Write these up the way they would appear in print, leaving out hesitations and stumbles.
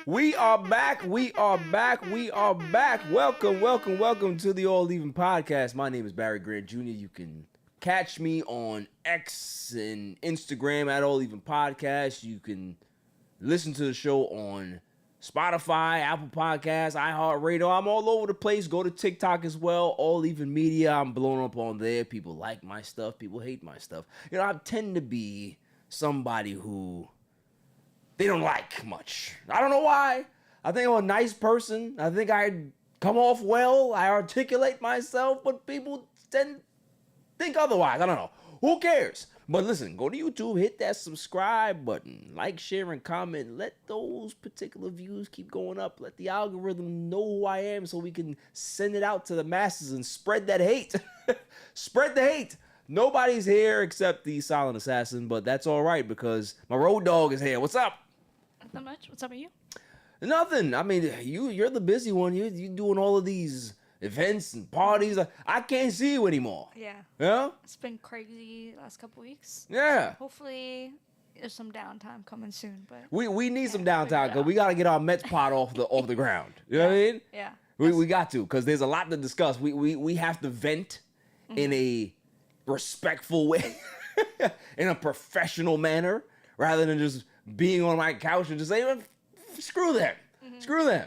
We are back. Welcome to the All Even Podcast. My name is Barry Grant Jr. You can catch me on X and Instagram at All Even Podcast. You can listen to the show on Spotify, Apple Podcasts, iHeartRadio. I'm all over the place. Go to TikTok as well. All Even Media. I'm blown up on there. People like my stuff. People hate my stuff. You know, I tend to be somebody who they don't like much. I don't know why. I think I'm a nice person. I think I come off well. I articulate myself, but people tend to think otherwise. I don't know. Who cares? But listen, go to YouTube, hit that subscribe button, like, share, and comment. Let those particular views keep going up. Let the algorithm know who I am so we can send it out to the masses and spread that hate. Spread the hate. Nobody's here except the silent assassin, but that's all right because my road dog is here. What's up? Not much. What's up with you? Nothing. I mean, you're the busy one. You're doing all of these events and parties. I can't see you anymore. Yeah. Yeah? It's been crazy the last couple weeks. Yeah. Hopefully there's some downtime coming soon, but we need some downtime because we got to get our Mets pot off the ground. You know what I mean? Yeah. We got to because there's a lot to discuss. We have to vent in a respectful way, in a professional manner, rather than just being on my couch and just saying, screw them. Screw them.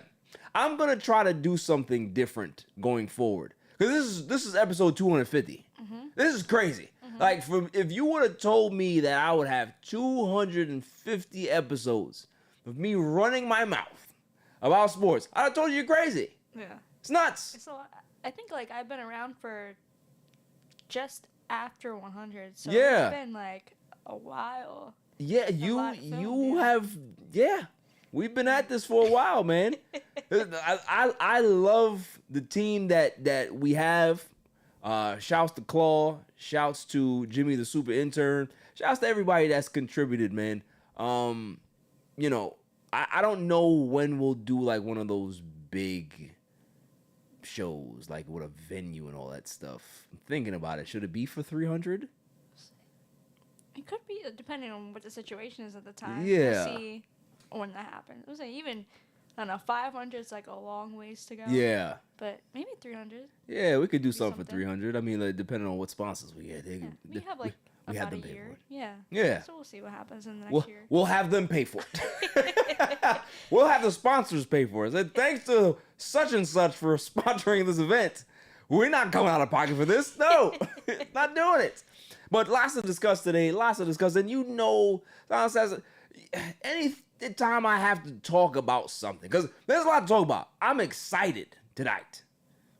I'm going to try to do something different going forward. Because this is episode 250. This is crazy. Like, if you would have told me that I would have 250 episodes of me running my mouth about sports, I'd have told you you're crazy. Yeah. It's nuts. So I think like I've been around for just after 100. So Yeah. it's been like a while. Yeah, you have, yeah. We've been at this for a while, man. I love the team that we have. Shouts to Claw. Shouts to Jimmy the Super Intern. Shouts to everybody that's contributed, man. You know, I don't know when we'll do like one of those big shows, like with a venue and all that stuff. I'm thinking about it. Should it be for 300? It could be depending on what the situation is at the time. Yeah. We'll see when that happens. I was like, even, I don't know, 500 is like a long ways to go. Yeah. But maybe 300. Yeah, we could do something for 300. I mean, like, depending on what sponsors we get. We have like about a year. Yeah. Yeah. So we'll see what happens in the next year. We'll have them pay for it. We'll have the sponsors pay for it. And thanks to such and such for sponsoring this event. We're not coming out of pocket for this. No, not doing it. But lots to discuss today. And you know, any time I have to talk about something, because there's a lot to talk about. I'm excited tonight,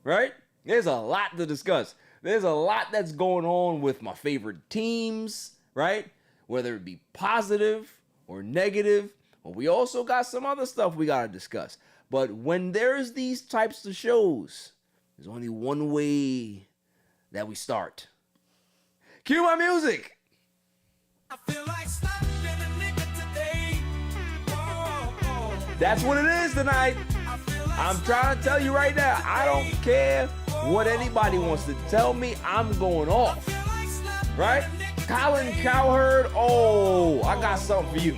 right? There's a lot to discuss. There's a lot that's going on with my favorite teams, right? Whether it be positive or negative. Well, we also got some other stuff we got to discuss. But when there's these types of shows, there's only one way that we start. Cue my music. I feel like slapping a nigga today. Oh. That's what it is tonight. I'm trying to tell you right now, I don't care what anybody wants to tell me. I'm going off. Right? Colin Cowherd. Oh, I got something for you.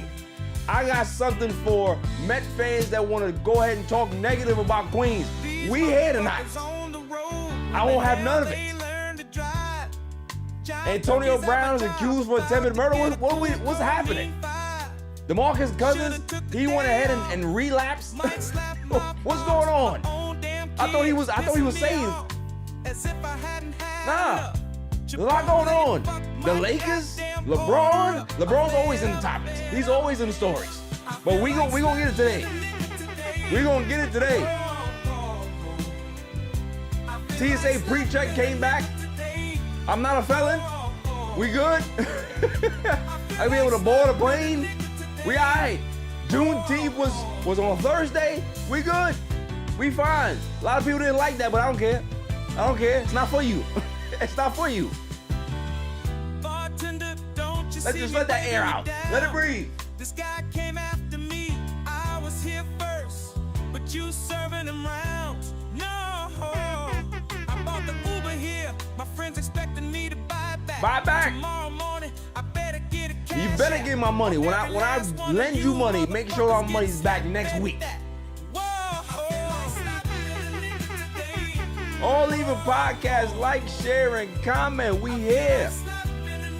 I got something for Met fans that want to go ahead and talk negative about Queens. We here tonight. I won't have none of it. Antonio Brown is accused for attempted murder. What's happening? Demarcus Cousins, he went ahead and relapsed. What's going on? I thought he was saved. Nah, there's a lot going on. The Lakers, LeBron's always in the topics. He's always in the stories. But we gonna get it today. We gonna get it today. TSA pre-check came back. I'm not a felon. We good? I'll be able to board a plane. We all right. Juneteenth was on Thursday. We good. We fine. A lot of people didn't like that, but I don't care. I don't care. It's not for you. It's not for you. Let's just let that air out. Let it breathe. This guy came after me. I was here first, but you serving him rounds. No. I bought the Uber here. My friends expecting me to buy back. Buy back. Tomorrow morning, I better get a cash. You better get my money. When I lend you money, make sure our money's back next week. All Even Podcast. Like, share, and comment. We here.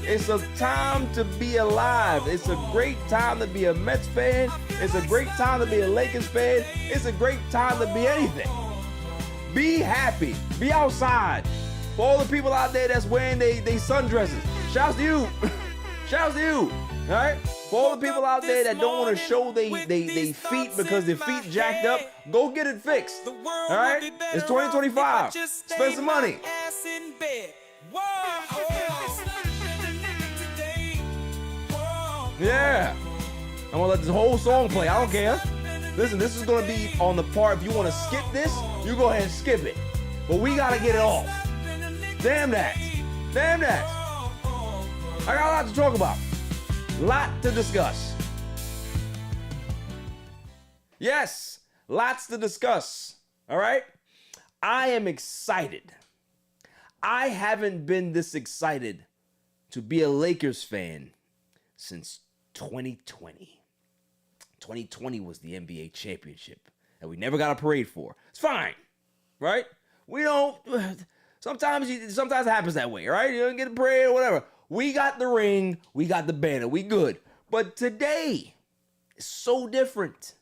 It's a time to be alive. It's a great time to be a Mets fan. It's a great time to be a Lakers fan. It's a great time to be anything. Be happy. Be outside. For all the people out there that's wearing they sundresses, shouts to you. Shouts to you. All right? For all the people out there that don't want to show they feet because their feet jacked up, go get it fixed. All right? It's 2025. Spend some money. Yeah. I'm going to let this whole song play. I don't care. Listen, this is going to be on the part. If you want to skip this, you go ahead and skip it. But we got to get it off. Damn that. Damn that. I got a lot to talk about. Lot to discuss. Yes, lots to discuss. All right? I am excited. I haven't been this excited to be a Lakers fan since 2020. 2020 was the NBA championship that we never got a parade for. It's fine, right? We don't. Sometimes it happens that way, right? You don't get a parade or whatever. We got the ring, we got the banner, we good. But today is so different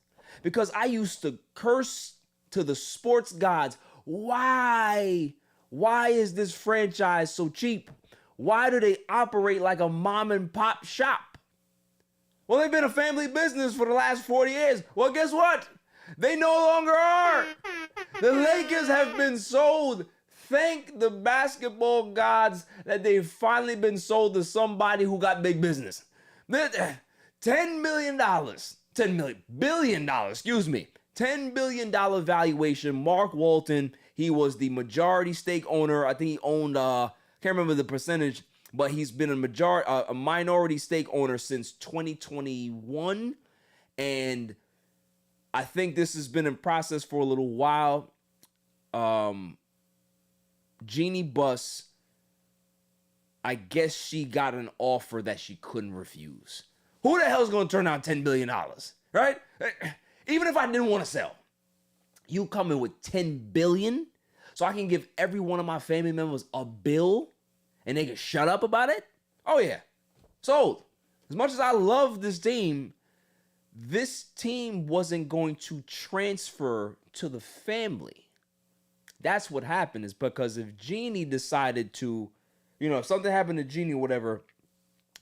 because I used to curse to the sports gods. Why is this franchise so cheap? Why do they operate like a mom and pop shop? Well, they've been a family business for the last 40 years. Well, guess what? They no longer are. The Lakers have been sold. Thank the basketball gods that they've finally been sold to somebody who got big business. $10 billion, $10 billion valuation. Mark Walton, he was the majority stake owner. I think he owned, can't remember the percentage, but he's been a minority stake owner since 2021. And I think this has been in process for a little while. Jeannie Buss, I guess she got an offer that she couldn't refuse. Who the hell's going to turn down $10 billion, right? Even if I didn't want to sell, you come in with $10 billion so I can give every one of my family members a bill and they can shut up about it? Oh, yeah. Sold. As much as I love this team wasn't going to transfer to the family. That's what happened, is because if Jeannie decided to, if something happened to Jeannie or whatever,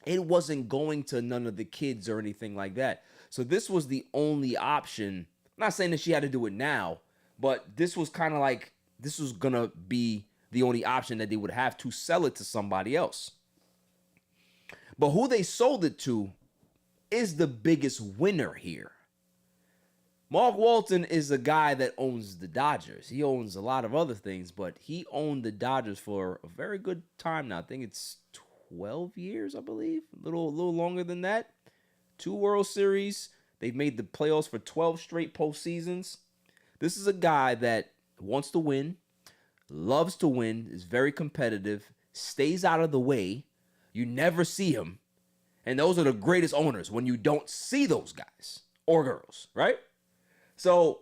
it wasn't going to none of the kids or anything like that. So this was the only option. I'm not saying that she had to do it now, but this was kind of like, this was going to be the only option that they would have to sell it to somebody else. But who they sold it to is the biggest winner here. Mark Walton is a guy that owns the Dodgers. He owns a lot of other things, but he owned the Dodgers for a very good time now. I think it's 12 years, I believe. A little longer than that. 2 World Series. They've made the playoffs for 12 straight postseasons. This is a guy that wants to win, loves to win, is very competitive, stays out of the way. You never see him. And those are the greatest owners when you don't see those guys or girls, right? So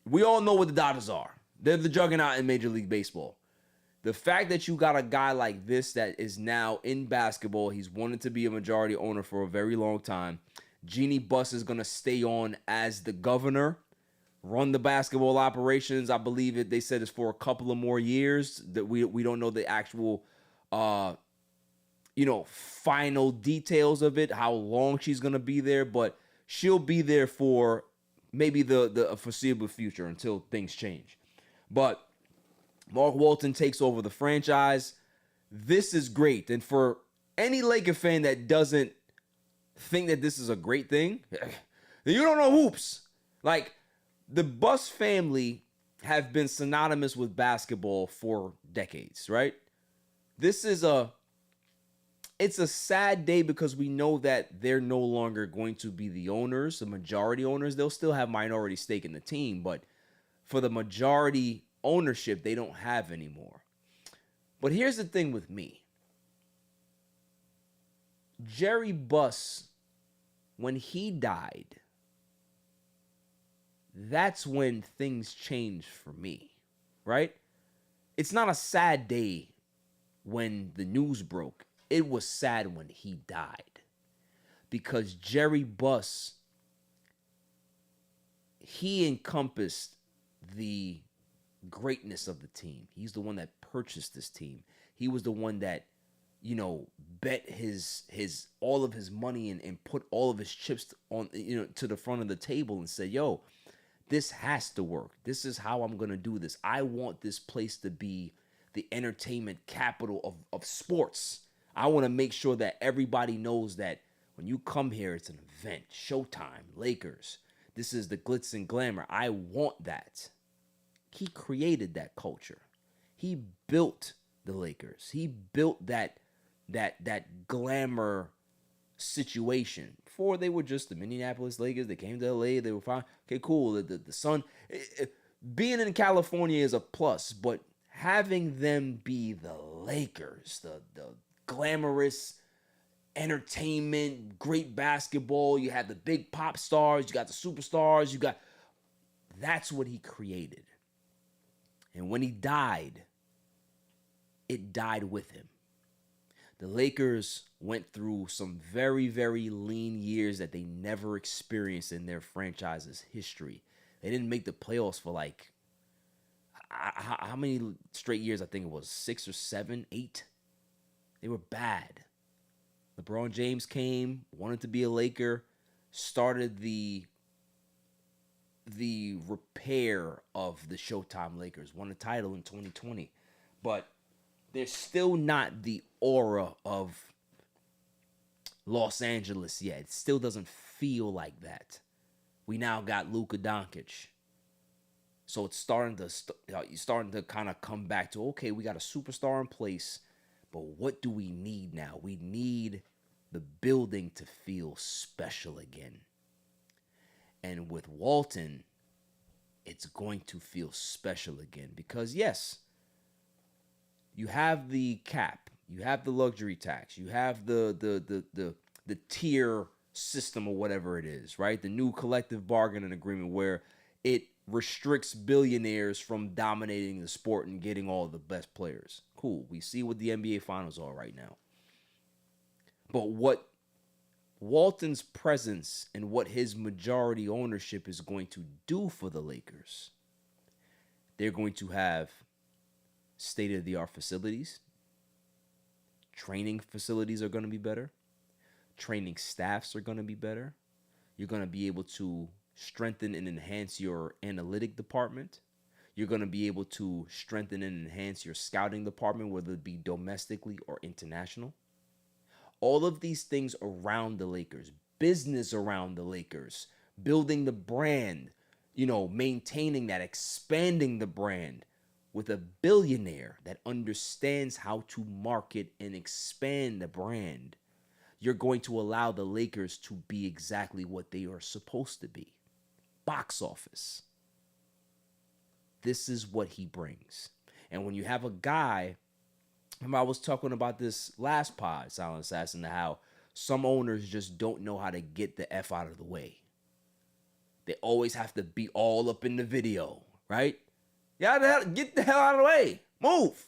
we all know what the Dodgers are. They're the juggernaut in Major League Baseball. The fact that you got a guy like this that is now in basketball, he's wanted to be a majority owner for a very long time. Jeannie Buss is going to stay on as the governor, run the basketball operations. I believe they said it's for a couple of more years. That we don't know the actual, final details of it, how long she's going to be there, but she'll be there for maybe the foreseeable future until things change. But Mark Walton takes over the franchise. This is great. And for any Laker fan that doesn't think that this is a great thing, you don't know hoops. Like, the Buss family have been synonymous with basketball for decades, right? It's a sad day because we know that they're no longer going to be the owners, the majority owners. They'll still have minority stake in the team, but for the majority ownership, they don't have anymore. But here's the thing with me. Jerry Buss, when he died, that's when things changed for me, right? it's not a sad day when the news broke. It was sad when he died. Because Jerry Buss, he encompassed the greatness of the team. He's the one that purchased this team. He was the one that, bet his all of his money and put all of his chips on, to the front of the table and said, yo, this has to work. This is how I'm going to do this. I want this place to be the entertainment capital of sports. I want to make sure that everybody knows that when you come here, it's an event. Showtime, Lakers. This is the glitz and glamour. I want that. He created that culture. He built the Lakers. He built that glamour situation. Before they were just the Minneapolis Lakers. They came to LA. They were fine. Okay, cool. The sun. Being in California is a plus, but having them be the Lakers, the glamorous entertainment, great basketball. You have the big pop stars. You got the superstars. That's what he created. And when he died, it died with him. The Lakers went through some very, very lean years that they never experienced in their franchise's history. They didn't make the playoffs for how many straight years? I think it was 6 or 7, 8. They were bad. LeBron James came, wanted to be a Laker, started the repair of the Showtime Lakers, won a title in 2020. But they're still not the aura of Los Angeles yet. It still doesn't feel like that. We now got Luka Doncic. So it's starting to kind of come back to, okay, we got a superstar in place. But what do we need now? We need the building to feel special again. And with Walton, it's going to feel special again. Because yes, you have the cap, you have the luxury tax, you have the tier system or whatever it is, right? The new collective bargaining agreement where it restricts billionaires from dominating the sport and getting all the best players. Cool. We see what the NBA finals are right now. But what Walton's presence and what his majority ownership is going to do for the Lakers, they're going to have state-of-the-art facilities. Training facilities are going to be better. Training staffs are going to be better. You're going to be able to strengthen and enhance your analytic department. You're going to be able to strengthen and enhance your scouting department, whether it be domestically or international. All of these things around the Lakers, business around the Lakers, building the brand, maintaining that, expanding the brand with a billionaire that understands how to market and expand the brand. You're going to allow the Lakers to be exactly what they are supposed to be. Box office. This is what he brings. And when you have a guy, I was talking about this last pod, Silent Assassin, how some owners just don't know how to get the F out of the way. They always have to be all up in the video, right? Yeah, get the hell out of the way. Move.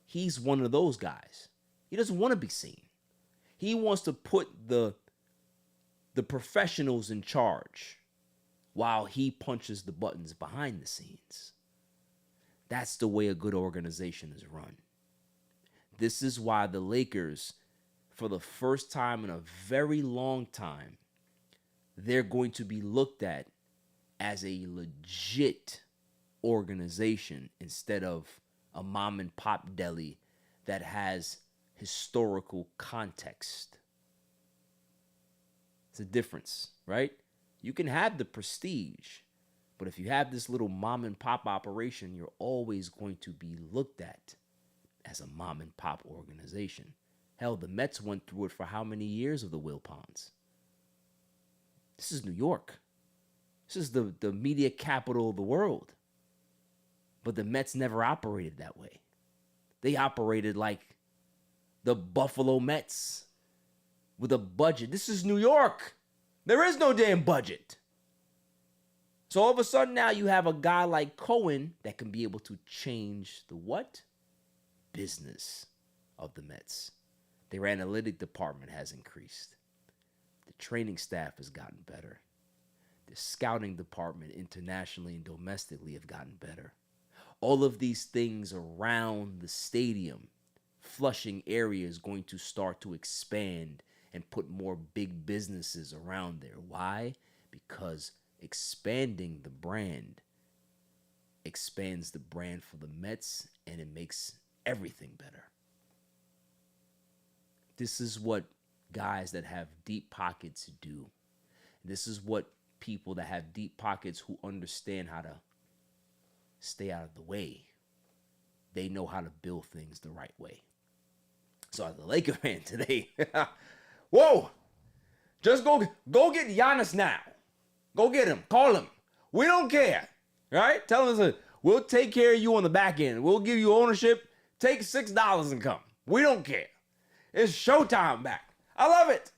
He's one of those guys. He doesn't want to be seen. He wants to put the professionals in charge while he punches the buttons behind the scenes. That's the way a good organization is run. This is why the Lakers, for the first time in a very long time, they're going to be looked at as a legit organization instead of a mom and pop deli that has historical context. It's a difference, right? You can have the prestige, but if you have this little mom and pop operation, you're always going to be looked at as a mom and pop organization. Hell, the Mets went through it for how many years of the Wilpons? This is New York. This is the media capital of the world. But the Mets never operated that way. They operated like the Buffalo Mets with a budget. This is New York. There is no damn budget. So all of a sudden now you have a guy like Cohen that can be able to change the what? Business of the Mets. Their analytic department has increased. The training staff has gotten better. The scouting department internationally and domestically have gotten better. All of these things around the stadium, Flushing area is going to start to expand and put more big businesses around there. Why? Because expanding the brand expands the brand for the Mets, and it makes everything better. This is what guys that have deep pockets do. This is what people that have deep pockets who understand how to stay out of the way. They know how to build things the right way. So as a Laker fan today, whoa, just go get Giannis now. Go get him. Call him. We don't care. Right? Tell him, listen, we'll take care of you on the back end. We'll give you ownership. Take $6 and come. We don't care. It's showtime back. I love it.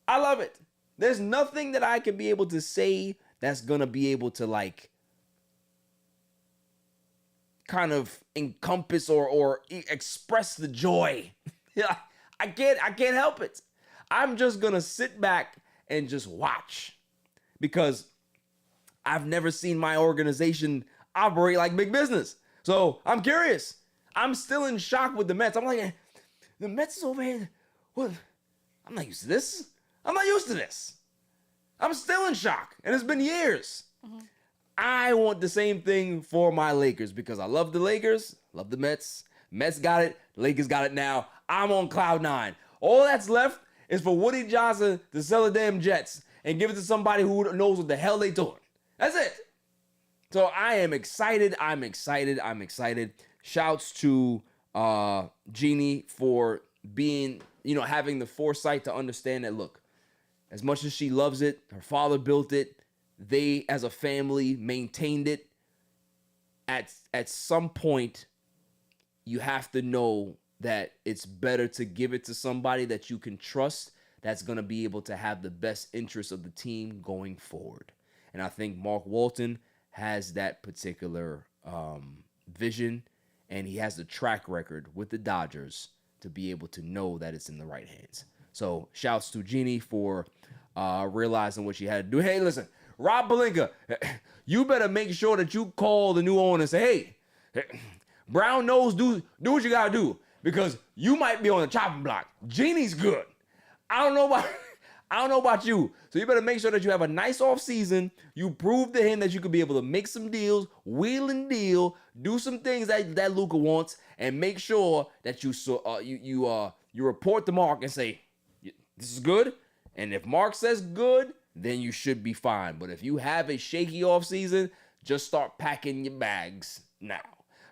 I love it. There's nothing that I can be able to say that's going to be able to like kind of encompass or express the joy. Yeah, I can't help it. I'm just going to sit back and just watch because I've never seen my organization operate like big business. So I'm curious. I'm still in shock with the Mets. I'm like, the Mets is over here. What? I'm not used to this. I'm not used to this. I'm still in shock. And it's been years. Mm-hmm. I want the same thing for my Lakers because I love the Lakers, love the Mets. Mets got it. Lakers got it now. I'm on cloud nine. All that's left is for Woody Johnson to sell the damn Jets and give it to somebody who knows what the hell they doing. That's it. So I am excited. I'm excited. Shouts to Jeannie for being, having the foresight to understand that, look, as much as she loves it, her father built it, they as a family maintained it. At some point, you have to know that it's better to give it to somebody that you can trust that's going to be able to have the best interest of the team going forward. And I think Mark Walton has that particular vision, and he has the track record with the Dodgers to be able to know that it's in the right hands. So shouts to Jeannie for realizing what she had to do. Hey, listen, Rob Pelinka, you better make sure that you call the new owner and say, hey, brown nose, do what you got to do because you might be on the chopping block. Jeannie's good. I don't know about you. So you better make sure that you have a nice off season. You prove to him that you could be able to make some deals, wheel and deal, do some things that Luka wants, and make sure that you report to Mark and say, this is good. And if Mark says good, then you should be fine. But if you have a shaky off season, just start packing your bags now.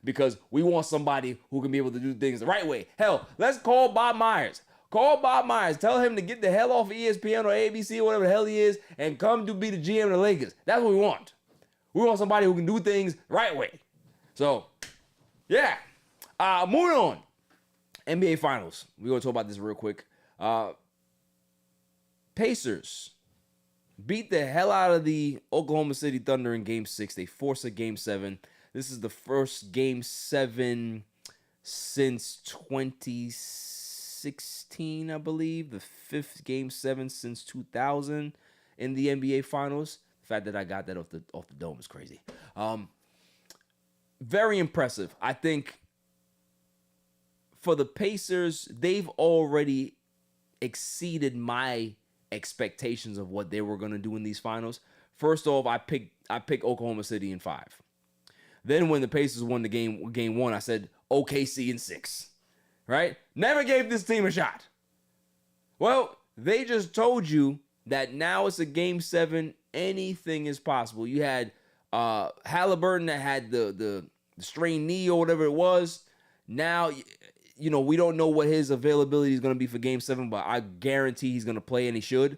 Because we want somebody who can be able to do things the right way. Hell, let's call Bob Myers. Call Bob Myers. Tell him to get the hell off of ESPN or ABC or whatever the hell he is and come to be the GM of the Lakers. That's what we want. We want somebody who can do things the right way. So, yeah. Moving on. NBA Finals. We're going to talk about this real quick. Pacers beat the hell out of the Oklahoma City Thunder in Game 6. They forced a Game 7. This is the first Game 7 since 2016, I believe. The fifth Game 7 since 2000 in the NBA Finals. The fact that I got that off the dome is crazy. Very impressive. I think for the Pacers, they've already exceeded my expectations of what they were going to do in these finals. First off, I picked Oklahoma City in 5. Then when the Pacers won the game 1, I said OKC in 6. Right? Never gave this team a shot. Well, they just told you that now it's a Game 7. Anything is possible. You had Halliburton that had the strained knee or whatever it was. Now, we don't know what his availability is going to be for Game 7, but I guarantee he's going to play, and he should.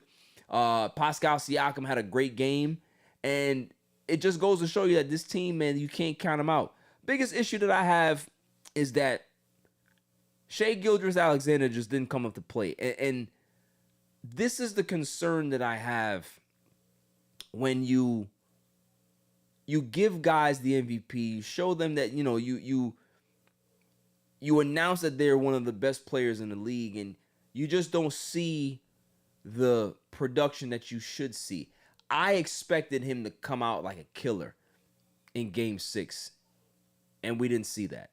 Pascal Siakam had a great game, and it just goes to show you that this team, man, you can't count them out. Biggest issue that I have is that Shai Gilgeous-Alexander just didn't come up to play, and this is the concern that I have when you you give guys the MVP, you show them that, you announce that they're one of the best players in the league, and you just don't see the production that you should see. I expected him to come out like a killer in Game 6, and we didn't see that.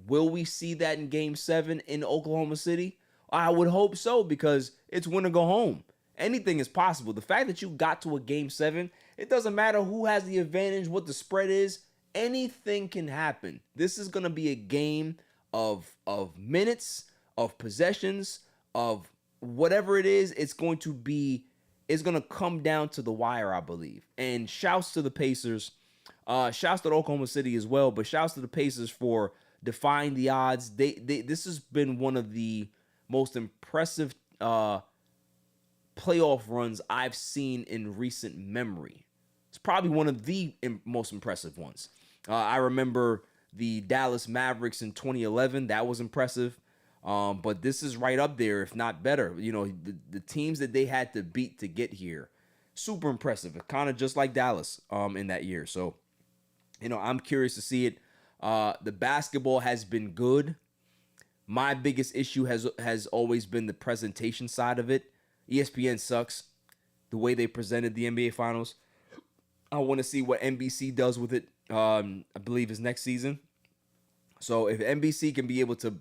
Will we see that in Game 7 in Oklahoma City? I would hope so, because it's win or go home. Anything is possible. The fact that you got to a Game 7, it doesn't matter who has the advantage, what the spread is. Anything can happen. This is going to be a game of minutes, of possessions, of whatever it is. It's going to come down to the wire, I believe. And shouts to the Pacers. Shouts to Oklahoma City as well, but shouts to the Pacers for defying the odds. This has been one of the most impressive playoff runs I've seen in recent memory. It's probably one of the most impressive ones. I remember the Dallas Mavericks in 2011. That was impressive. But this is right up there, if not better. The teams that they had to beat to get here, super impressive. Kind of just like Dallas in that year. So, I'm curious to see it. The basketball has been good. My biggest issue has always been the presentation side of it. ESPN sucks. The way they presented the NBA Finals. I want to see what NBC does with it. I believe is next season. So if NBC can be able to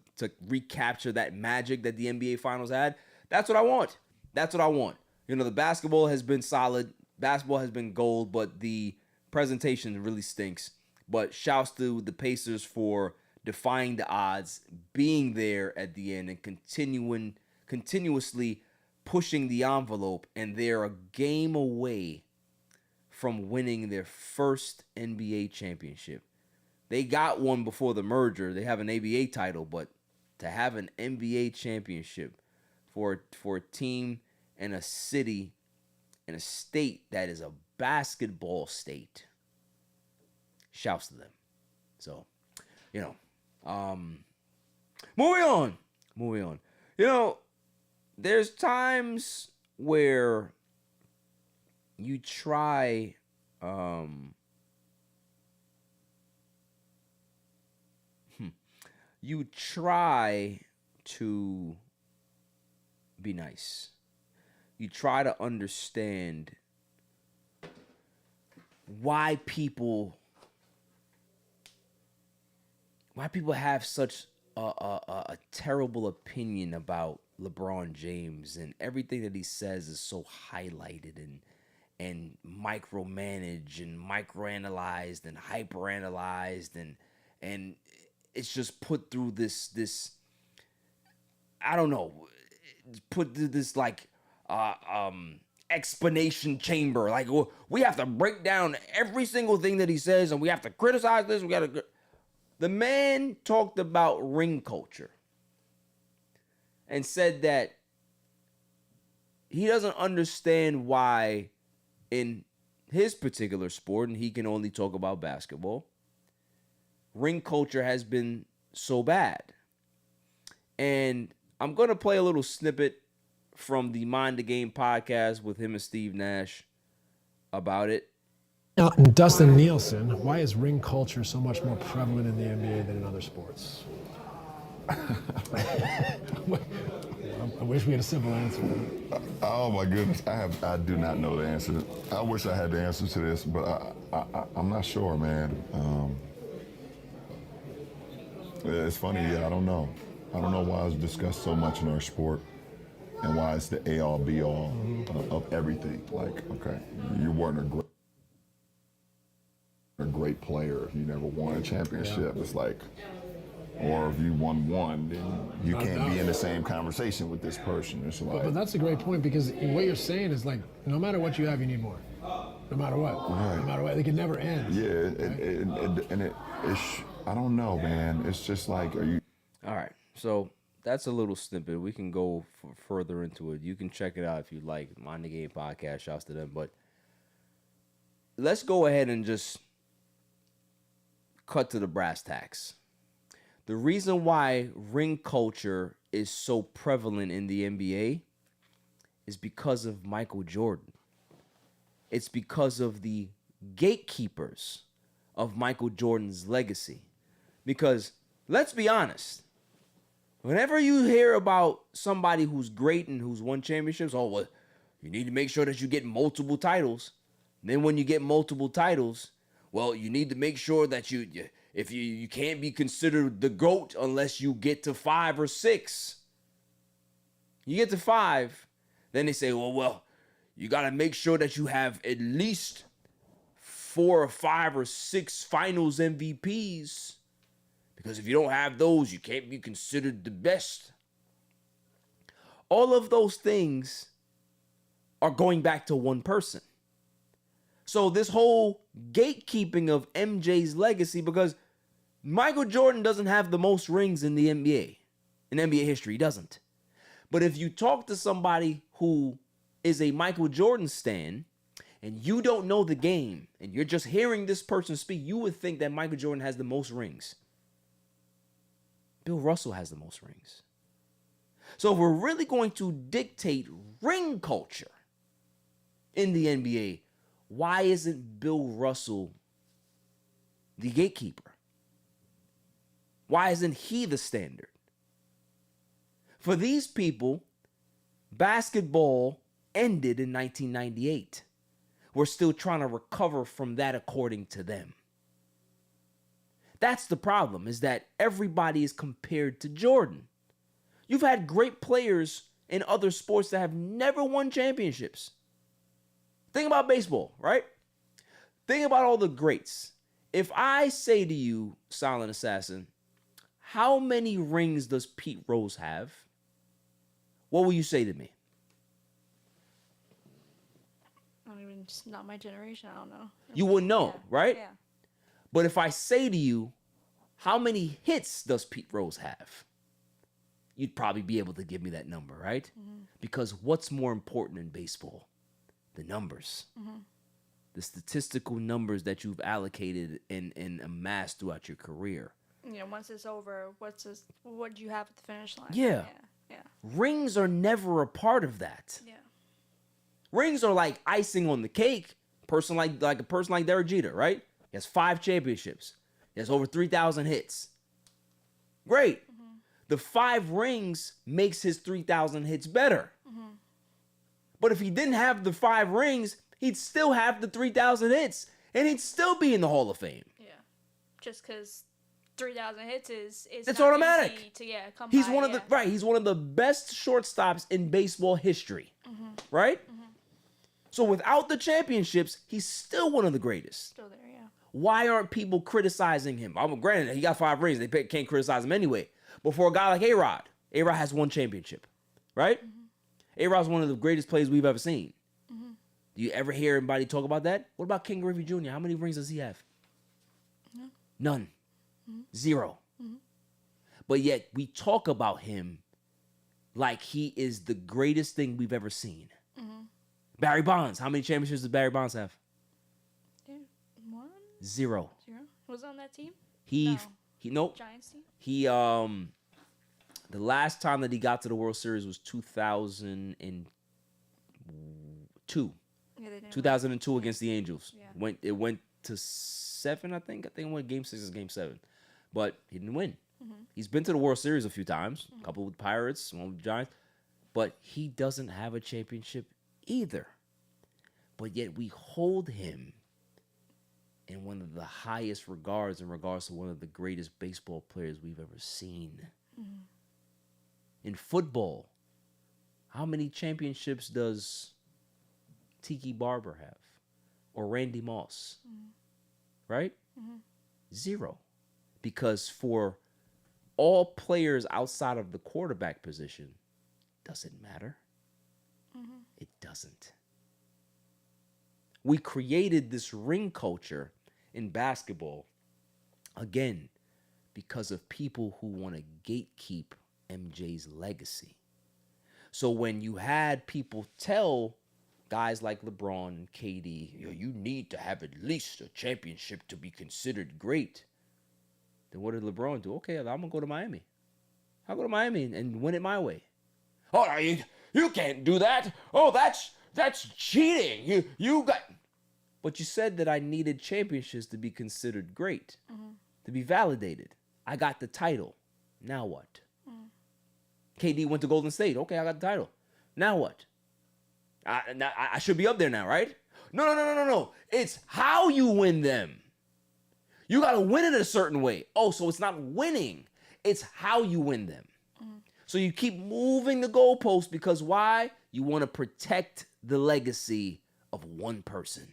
recapture that magic that the NBA Finals had, that's what I want. That's what I want. The basketball has been solid. Basketball has been gold, but the presentation really stinks. But shouts to the Pacers for defying the odds, being there at the end, and continuously pushing the envelope. And they're a game away from winning their first NBA championship. They got one before the merger. They have an ABA title, but to have an NBA championship for a team and a city and a state that is a basketball state, shouts to them. So, moving on. There's times where you try to be nice. You try to understand why people have such a terrible opinion about LeBron James, and everything that he says is so highlighted and micromanaged and microanalyzed and hyperanalyzed and it's just put through this I don't know, put through this explanation chamber. Like, we have to break down every single thing that he says, and we have to criticize this. The man talked about ring culture and said that he doesn't understand why in his particular sport, and he can only talk about basketball, ring culture has been so bad. And I'm going to play a little snippet from the Mind the Game podcast with him and Steve Nash about it. Now, Dustin Nielsen, why is ring culture so much more prevalent in the NBA than in other sports? I wish we had a simple answer. Oh my goodness, I do not know the answer. I wish I had the answer to this, but I'm not sure, man. It's funny, I don't know. I don't know why it's discussed so much in our sport and why it's the A-all, B-all of everything. Like, okay, you weren't a great player if you never won a championship. Yeah. It's like, or if you won one, then you can't be in the same conversation with this person. It's like, but that's a great point, because what you're saying is like, no matter what you have, you need more. No matter what. Right. No matter what. It can never end. Yeah, right? I don't know, man. It's just like, are you... All right, so that's a little snippet. We can go further into it. You can check it out if you like. Mind the Game podcast, shouts to them. But let's go ahead and just cut to the brass tacks. The reason why ring culture is so prevalent in the NBA is because of Michael Jordan. It's because of the gatekeepers of Michael Jordan's legacy. Because let's be honest, whenever you hear about somebody who's great and who's won championships, oh, well, you need to make sure that you get multiple titles. And then when you get multiple titles, well, you need to make sure that you can't be considered the GOAT unless you get to 5 or 6. You get to 5, then they say, well, you got to make sure that you have at least 4 or 5 or 6 finals MVPs. Because if you don't have those, you can't be considered the best. All of those things are going back to one person. So this whole gatekeeping of MJ's legacy, because Michael Jordan doesn't have the most rings in the NBA, in NBA history, he doesn't. But if you talk to somebody who is a Michael Jordan stan, and you don't know the game, and you're just hearing this person speak, you would think that Michael Jordan has the most rings. Bill Russell has the most rings. So if we're really going to dictate ring culture in the NBA, why isn't Bill Russell the gatekeeper? Why isn't he the standard? For these people, basketball ended in 1998. We're still trying to recover from that according to them. That's the problem, is that everybody is compared to Jordan. You've had great players in other sports that have never won championships. Think about baseball, right? Think about all the greats. If I say to you, Silent Assassin, how many rings does Pete Rose have? What will you say to me? I don't even, just not my generation. I don't know. You wouldn't know, Yeah. right? Yeah. But if I say to you, how many hits does Pete Rose have? You'd probably be able to give me that number, right? Mm-hmm. Because what's more important in baseball? The numbers. Mm-hmm. The statistical numbers that you've allocated and amassed throughout your career. Once it's over, what do you have at the finish line? Yeah. Rings are never a part of that. Yeah. Rings are like icing on the cake. A person like Derek Jeter, right? He has 5 championships. He has over 3,000 hits. Great. Mm-hmm. The 5 rings makes his 3,000 hits better. Mm-hmm. But if he didn't have the 5 rings, he'd still have the 3,000 hits, and he'd still be in the Hall of Fame. Yeah. Just because 3,000 hits is it's not automatic. Easy to come he's by, one of the He's one of the best shortstops in baseball history. Mm-hmm. Right? Mm-hmm. So without the championships, he's still one of the greatest. Still there, yeah. Why aren't people criticizing him? Granted, he got 5 rings. They can't criticize him anyway. But for a guy like A-Rod has 1 championship, right? Mm-hmm. A-Rod's one of the greatest players we've ever seen. Mm-hmm. Do you ever hear anybody talk about that? What about King Griffey Jr.? How many rings does he have? No. None. Mm-hmm. 0. Mm-hmm. But yet we talk about him like he is the greatest thing we've ever seen. Mm-hmm. Barry Bonds. How many championships does Barry Bonds have? 1. 0. Was on that team? Nope. Giants team? He the last time that he got to the World Series was 2002. Yeah, 2002 against the Angels. Yeah. It went to 7, I think. I think it went Game 6 is Game 7. But he didn't win. Mm-hmm. He's been to the World Series a few times. Mm-hmm. A couple with Pirates, 1 with the Giants. But he doesn't have a championship either. But yet we hold him in one of the highest regards in regards to one of the greatest baseball players we've ever seen. Mm-hmm. In football, how many championships does Tiki Barber have? Or Randy Moss? Mm-hmm. Right? Mm-hmm. 0. Because for all players outside of the quarterback position, does it matter? Mm-hmm. It doesn't. We created this ring culture in basketball, again, because of people who want to gatekeep MJ's legacy. So when you had people tell guys like LeBron and KD, you need to have at least a championship to be considered great, then what did LeBron do? Okay, I'm going to go to Miami. I'll go to Miami and win it my way. Oh, you can't do that. Oh, that's cheating. You got... But you said that I needed championships to be considered great, to be validated. I got the title. Now what? KD went to Golden State. Okay, I got the title. Now what? I should be up there now, right? No. It's how you win them. You got to win it a certain way. Oh, so it's not winning. It's how you win them. So you keep moving the goalposts because why? You want to protect the legacy of one person.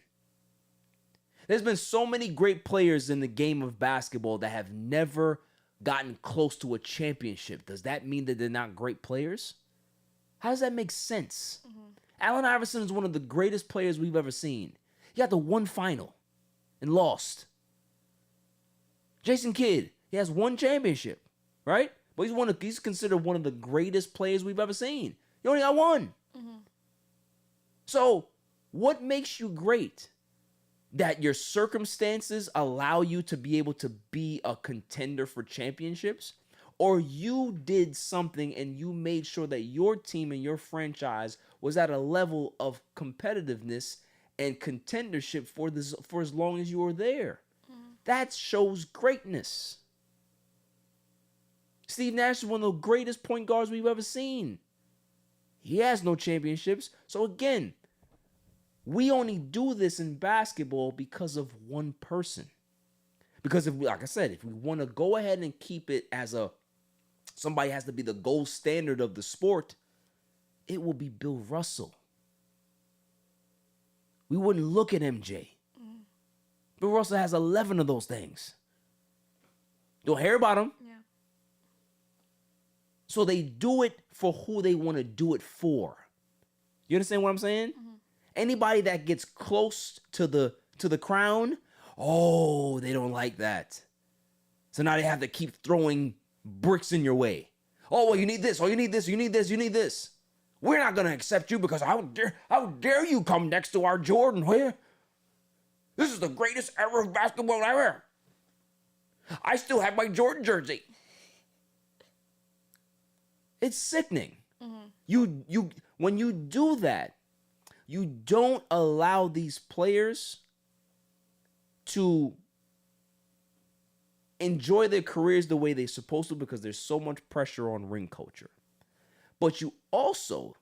There's been so many great players in the game of basketball that have never gotten close to a championship. Does that mean that they're not great players? How does that make sense? Allen Iverson is one of the greatest players we've ever seen. He got the one final and lost. Jason Kidd, he has one championship, right? But he's considered one of the greatest players we've ever seen. He only got one. So, what makes you great? That your circumstances allow you to be able to be a contender for championships? Or you did something and you made sure that your team and your franchise was at a level of competitiveness and contendership for as long as you were there? That shows greatness. Steve Nash is one of the greatest point guards we've ever seen. He has no championships. So again, we only do this in basketball because of one person. Because like I said, if we want to go ahead and keep it as somebody has to be the gold standard of the sport, it will be Bill Russell. We wouldn't look at MJ. Bill Russell has 11 of those things. Don't hear about him. Yeah. So they do it for who they want to do it for. You understand what I'm saying? Anybody that gets close to the crown, oh, they don't like that. So now they have to keep throwing bricks in your way. Oh, well, you need this. Oh, you need this. You need this. You need this. We're not going to accept you because how dare you come next to our Jordan? Where? This is the greatest era of basketball ever. I still have my Jordan jersey. It's sickening. You when you do that, you don't allow these players to enjoy their careers the way they're supposed to because there's so much pressure on ring culture. But you also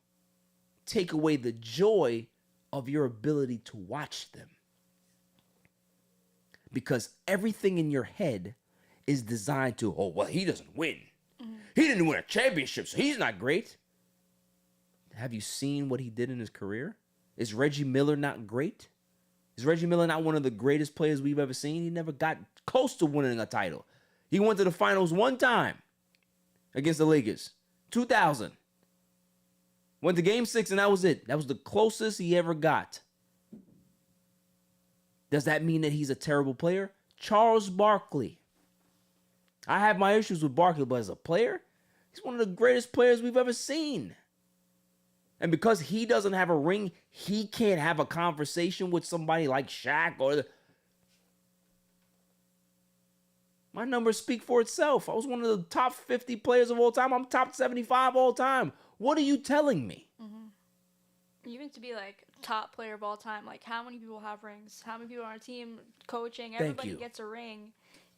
take away the joy of your ability to watch them. Because everything in your head is designed to, oh, well, he doesn't win. He didn't win a championship, so he's not great. Have you seen what he did in his career? Is Reggie Miller not great? Is Reggie Miller not one of the greatest players we've ever seen? He never got close to winning a title. He went to the finals one time against the Lakers, 2000. Went to game 6 and that was it. That was the closest he ever got. Does that mean that he's a terrible player? Charles Barkley. I have my issues with Barkley, but as a player, he's one of the greatest players we've ever seen. And because he doesn't have a ring, he can't have a conversation with somebody like Shaq My numbers speak for itself. I was one of the top 50 players of all time. I'm top 75 all time. What are you telling me? Even to be like top player of all time, like how many people have rings? How many people on our team coaching? Everybody gets a ring,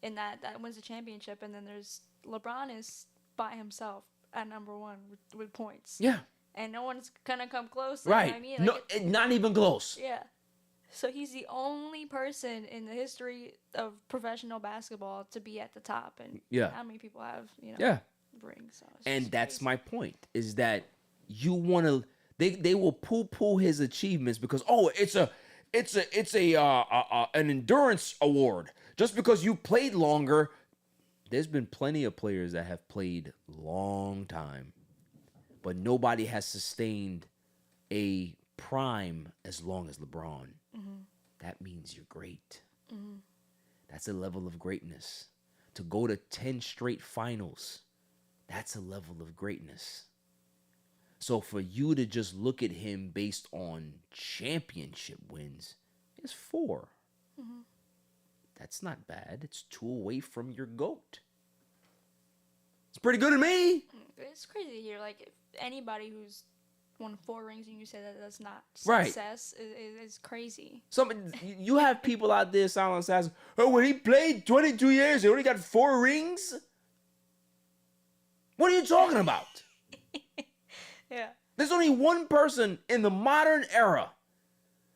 and that wins a championship. And then there's LeBron is by himself at number 1 with points. Yeah. And no one's gonna come close. Right. You know what I mean? Like no, not even close. Yeah. So he's the only person in the history of professional basketball to be at the top. And how many people have, rings? So and that's my point, is that you want to, they will poo-poo his achievements because, oh, it's an endurance award. Just because you played longer, there's been plenty of players that have played long time, but nobody has sustained a prime as long as LeBron. That means you're great. That's a level of greatness. To go to 10 straight finals, that's a level of greatness. So for you to just look at him based on championship wins, it's 4. That's not bad. It's 2 away from your GOAT. It's pretty good to me. It's crazy to hear, like, if anybody who's won 4 rings and you say that that's not Right. success is crazy. You have people out there silent assassins. Oh, when he played 22 years, he only got 4 rings? What are you talking about? Yeah. There's only one person in the modern era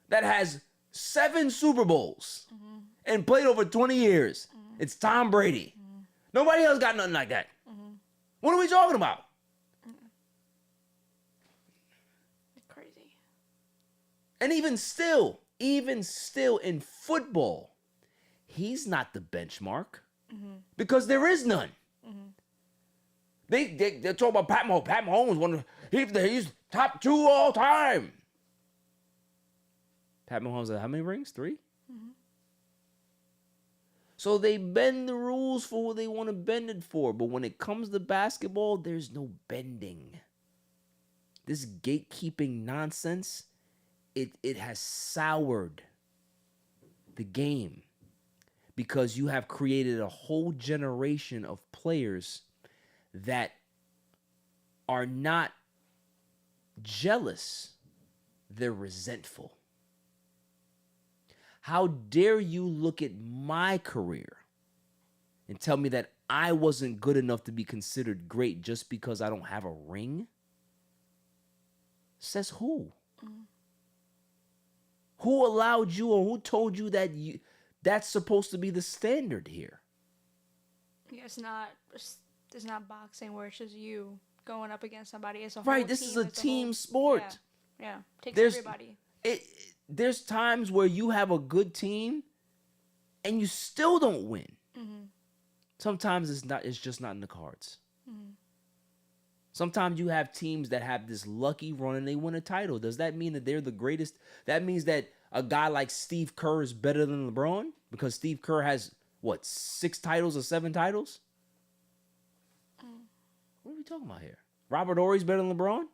that has 7 Super Bowls and played over 20 years. It's Tom Brady. Nobody else got nothing like that. What are we talking about? Crazy. And even still in football, he's not the benchmark because there is none. They talk about Pat Mahomes. Pat Mahomes, he's top 2 all time. Pat Mahomes had how many rings? 3? So they bend the rules for what they want to bend it for. But when it comes to basketball, there's no bending. This gatekeeping nonsense, it has soured the game because you have created a whole generation of players that are not jealous. They're resentful. How dare you look at my career and tell me that I wasn't good enough to be considered great just because I don't have a ring? Says who? Who allowed you or who told you that that's supposed to be the standard here? Yeah, it's not boxing where it's just you going up against somebody. It's a whole Right, this team. is a It's team whole, sport. Yeah. Takes There's- everybody. There's times where you have a good team and you still don't win. Sometimes it's just not in the cards. Sometimes you have teams that have this lucky run and they win a title. Does that mean that they're the greatest? That means that a guy like Steve Kerr is better than LeBron because Steve Kerr has, 6 titles or 7 titles? What are we talking about here? Robert Horry's better than LeBron?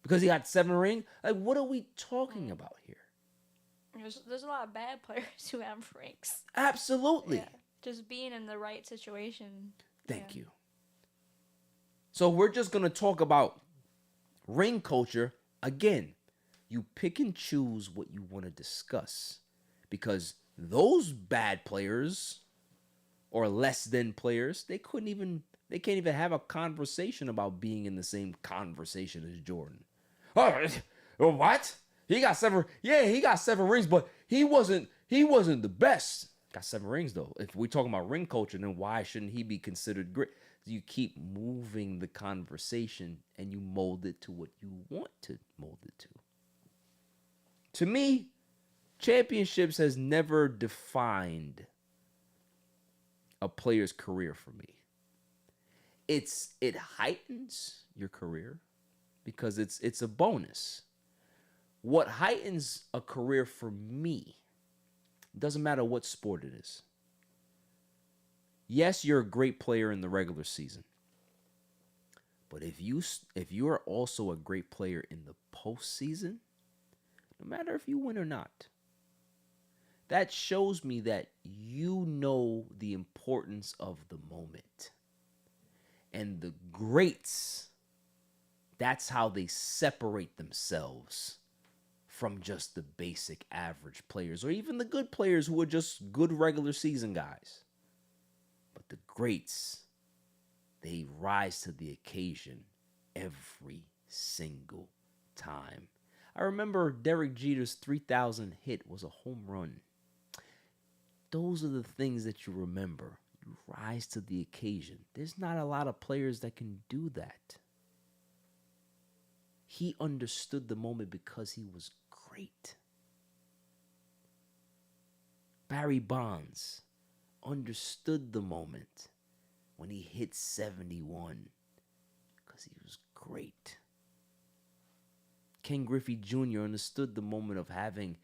Because he got 7 rings? Like, what are we talking about here? There's a lot of bad players who have rings. Absolutely. Yeah. Just being in the right situation. Thank you. So we're just going to talk about ring culture. Again, you pick and choose what you want to discuss because those bad players or less than players, they can't even have a conversation about being in the same conversation as Jordan. Oh, what? He got 7. Yeah, he got 7 rings, but he wasn't the best. Got 7 rings though. If we're talking about ring culture, then why shouldn't he be considered great? You keep moving the conversation and you mold it to what you want to mold it to. To me, championships has never defined a player's career for me. It heightens your career because it's a bonus. What heightens a career for me, doesn't matter what sport it is. Yes, you're a great player in the regular season. But if you are also a great player in the postseason, no matter if you win or not, that shows me that you know the importance of the moment. And the greats, that's how they separate themselves from just the basic average players or even the good players who are just good regular season guys. But the greats, they rise to the occasion every single time. I remember Derek Jeter's 3,000 hit was a home run. Those are the things that you remember. You rise to the occasion. There's not a lot of players that can do that. He understood the moment because he was great. Barry Bonds understood the moment when he hit 71 because he was great. Ken Griffey Jr. understood the moment of having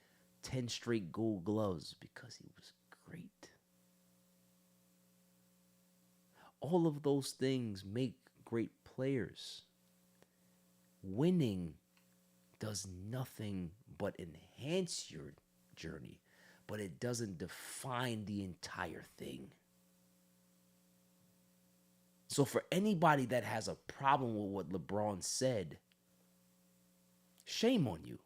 10 straight gold gloves because he was great. All of those things make great players. Winning does nothing but enhance your journey, but it doesn't define the entire thing. So for anybody that has a problem with what LeBron said, shame on you.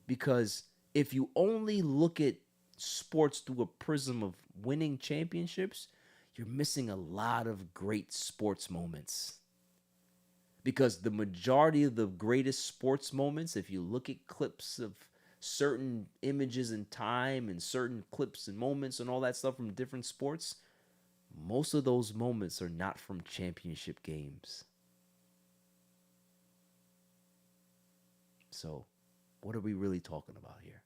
Because if you only look at sports through a prism of winning championships, you're missing a lot of great sports moments. Because the majority of the greatest sports moments, if you look at clips of certain images in time and certain clips and moments and all that stuff from different sports, most of those moments are not from championship games. So, what are we really talking about here?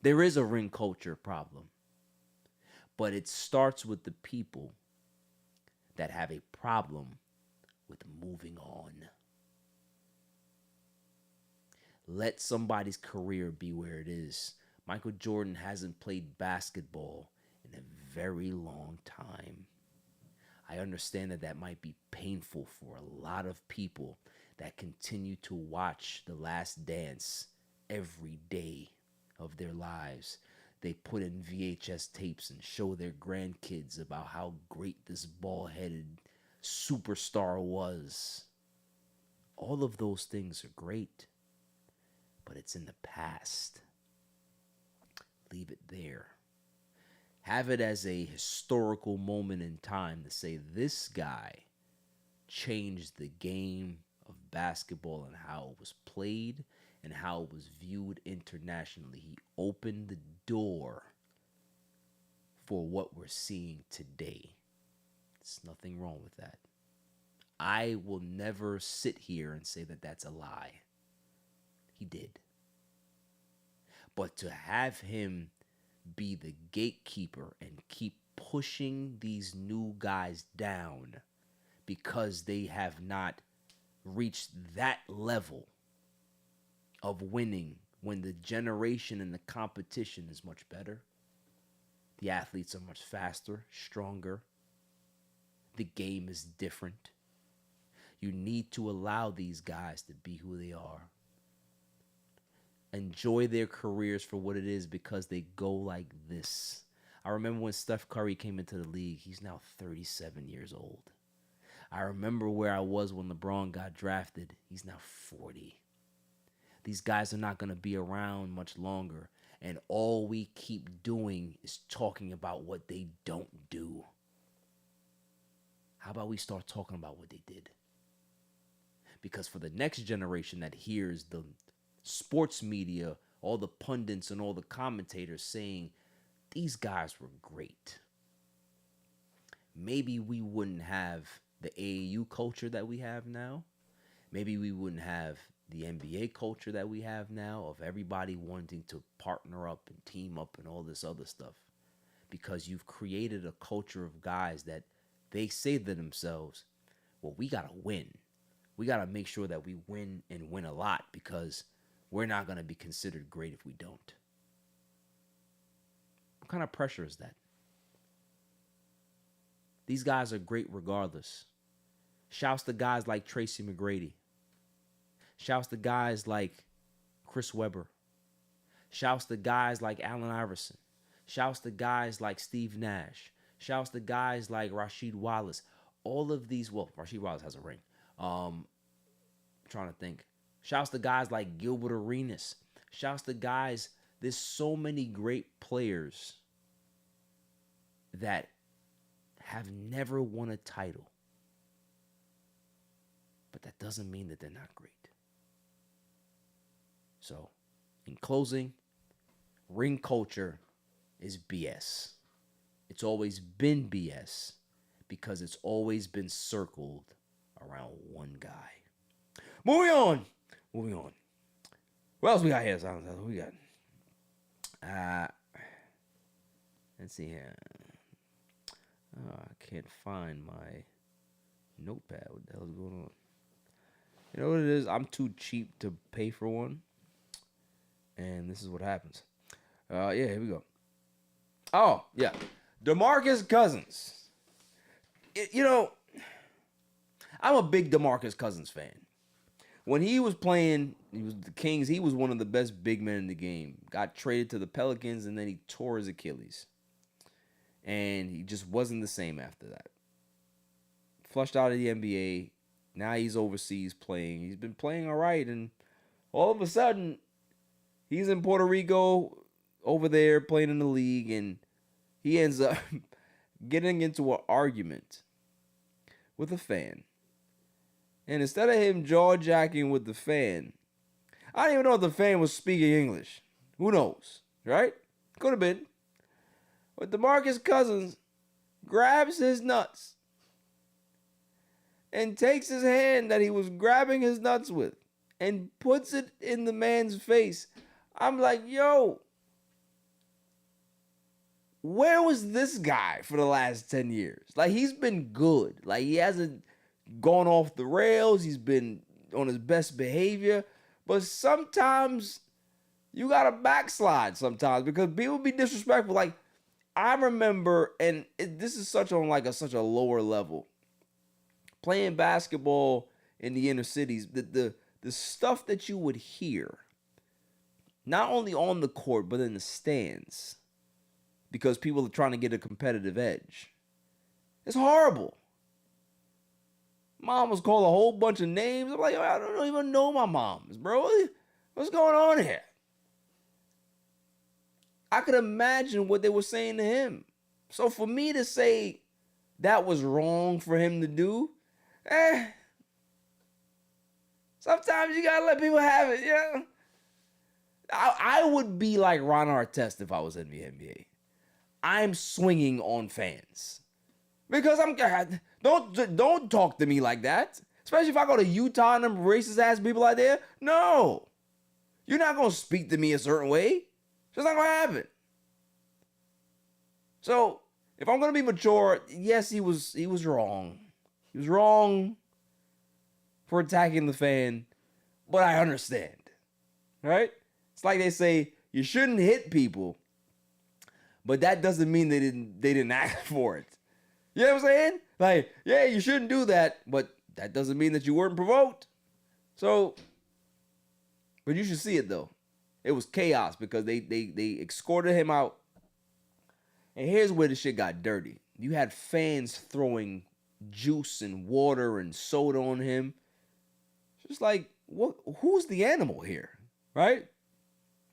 There is a ring culture problem, but it starts with the people that have a problem with moving on. Let somebody's career be where it is. Michael Jordan hasn't played basketball in a very long time. I understand that might be painful for a lot of people that continue to watch The Last Dance every day of their lives. They put in VHS tapes and show their grandkids about how great this bald-headed superstar was. All of those things are great, but it's in the past. Leave it there. Have it as a historical moment in time to say this guy changed the game of basketball and how it was played and how it was viewed internationally. He opened the door for what we're seeing today. There's nothing wrong with that. I will never sit here and say that that's a lie. He did. But to have him be the gatekeeper and keep pushing these new guys down because they have not reached that level of winning when the generation and the competition is much better. The athletes are much faster, stronger. The game is different. You need to allow these guys to be who they are. Enjoy their careers for what it is because they go like this. I remember when Steph Curry came into the league. He's now 37 years old. I remember where I was when LeBron got drafted. He's now 40. These guys are not going to be around much longer. And all we keep doing is talking about what they don't do. How about we start talking about what they did? Because for the next generation that hears the sports media, all the pundits and all the commentators saying, these guys were great, maybe we wouldn't have the AAU culture that we have now. Maybe we wouldn't have the NBA culture that we have now of everybody wanting to partner up and team up and all this other stuff. Because you've created a culture of guys that they say to themselves, well, we got to win. We got to make sure that we win and win a lot because we're not going to be considered great if we don't. What kind of pressure is that? These guys are great regardless. Shouts to guys like Tracy McGrady. Shouts to guys like Chris Webber. Shouts to guys like Allen Iverson. Shouts to guys like Steve Nash. Shouts to guys like Rasheed Wallace. All of these, well, Rasheed Wallace has a ring. I'm trying to think. Shouts to guys like Gilbert Arenas. Shouts to guys, there's so many great players that have never won a title. But that doesn't mean that they're not great. So, in closing, ring culture is BS. It's always been BS because it's always been circled around one guy. Moving on. What else we got here? What we got? Let's see here. Oh, I can't find my notepad. What the hell is going on? You know what it is? I'm too cheap to pay for one. And this is what happens. Yeah, here we go. Oh, yeah. Demarcus Cousins. I'm a big Demarcus Cousins fan. When he was playing, he was the Kings, he was one of the best big men in the game. Got traded to the Pelicans, and then he tore his Achilles. And he just wasn't the same after that. Flushed out of the NBA, Now he's overseas playing. He's been playing all right, and all of a sudden, he's in Puerto Rico over there playing in the league, and he ends up getting into an argument with a fan. And instead of him jaw-jacking with the fan, I don't even know if the fan was speaking English. Who knows, right? Could have been. But Demarcus Cousins grabs his nuts and takes his hand that he was grabbing his nuts with and puts it in the man's face. I'm like, yo, where was this guy for the last 10 years? Like, he's been good. Like, he hasn't gone off the rails. He's been on his best behavior. But sometimes you got to backslide sometimes because people be disrespectful. Like, I remember, and this is such on like such a lower level, playing basketball in the inner cities, the stuff that you would hear, not only on the court, but in the stands, because people are trying to get a competitive edge. It's horrible. Mom was called a whole bunch of names. I'm like, I don't even know my moms, bro. What's going on here? I could imagine what they were saying to him. So for me to say that was wrong for him to do, sometimes you gotta let people have it, yeah. I would be like Ron Artest if I was in the NBA. I'm swinging on fans. Because don't talk to me like that. Especially if I go to Utah and them racist ass people out there. No. You're not gonna speak to me a certain way. It's just not gonna happen. So if I'm gonna be mature, yes, he was wrong. He was wrong for attacking the fan, but I understand. Right? It's like they say you shouldn't hit people, but that doesn't mean they didn't ask for it. You know what I'm saying? Like, yeah, you shouldn't do that, but that doesn't mean that you weren't provoked. So, but you should see it though. It was chaos because they escorted him out. And here's where the shit got dirty. You had fans throwing juice and water and soda on him. Just like, who's the animal here? Right?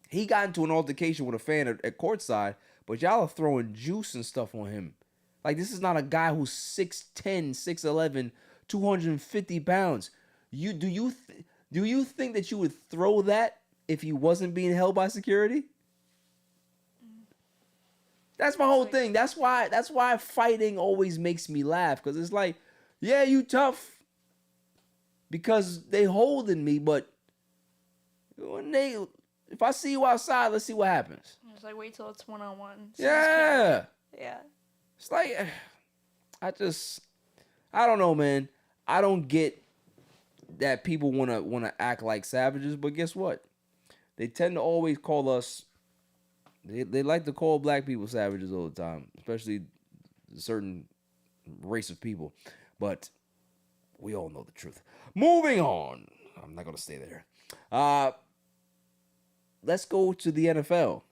He got into an altercation with a fan at courtside, but y'all are throwing juice and stuff on him. Like, this is not a guy who's 6'10", 6'11", 250 pounds. Do you think that you would throw that if he wasn't being held by security? That's my whole thing. That's why fighting always makes me laugh. Because it's like, yeah, you tough. Because they holding me, but if I see you outside, let's see what happens. It's like, wait till it's one-on-one. Yeah. Yeah. It's like, I don't know, man. I don't get that people wanna act like savages, but guess what? They tend to always call us. They like to call black people savages all the time, especially a certain race of people. But we all know the truth. Moving on. I'm not gonna stay there. Let's go to the NFL.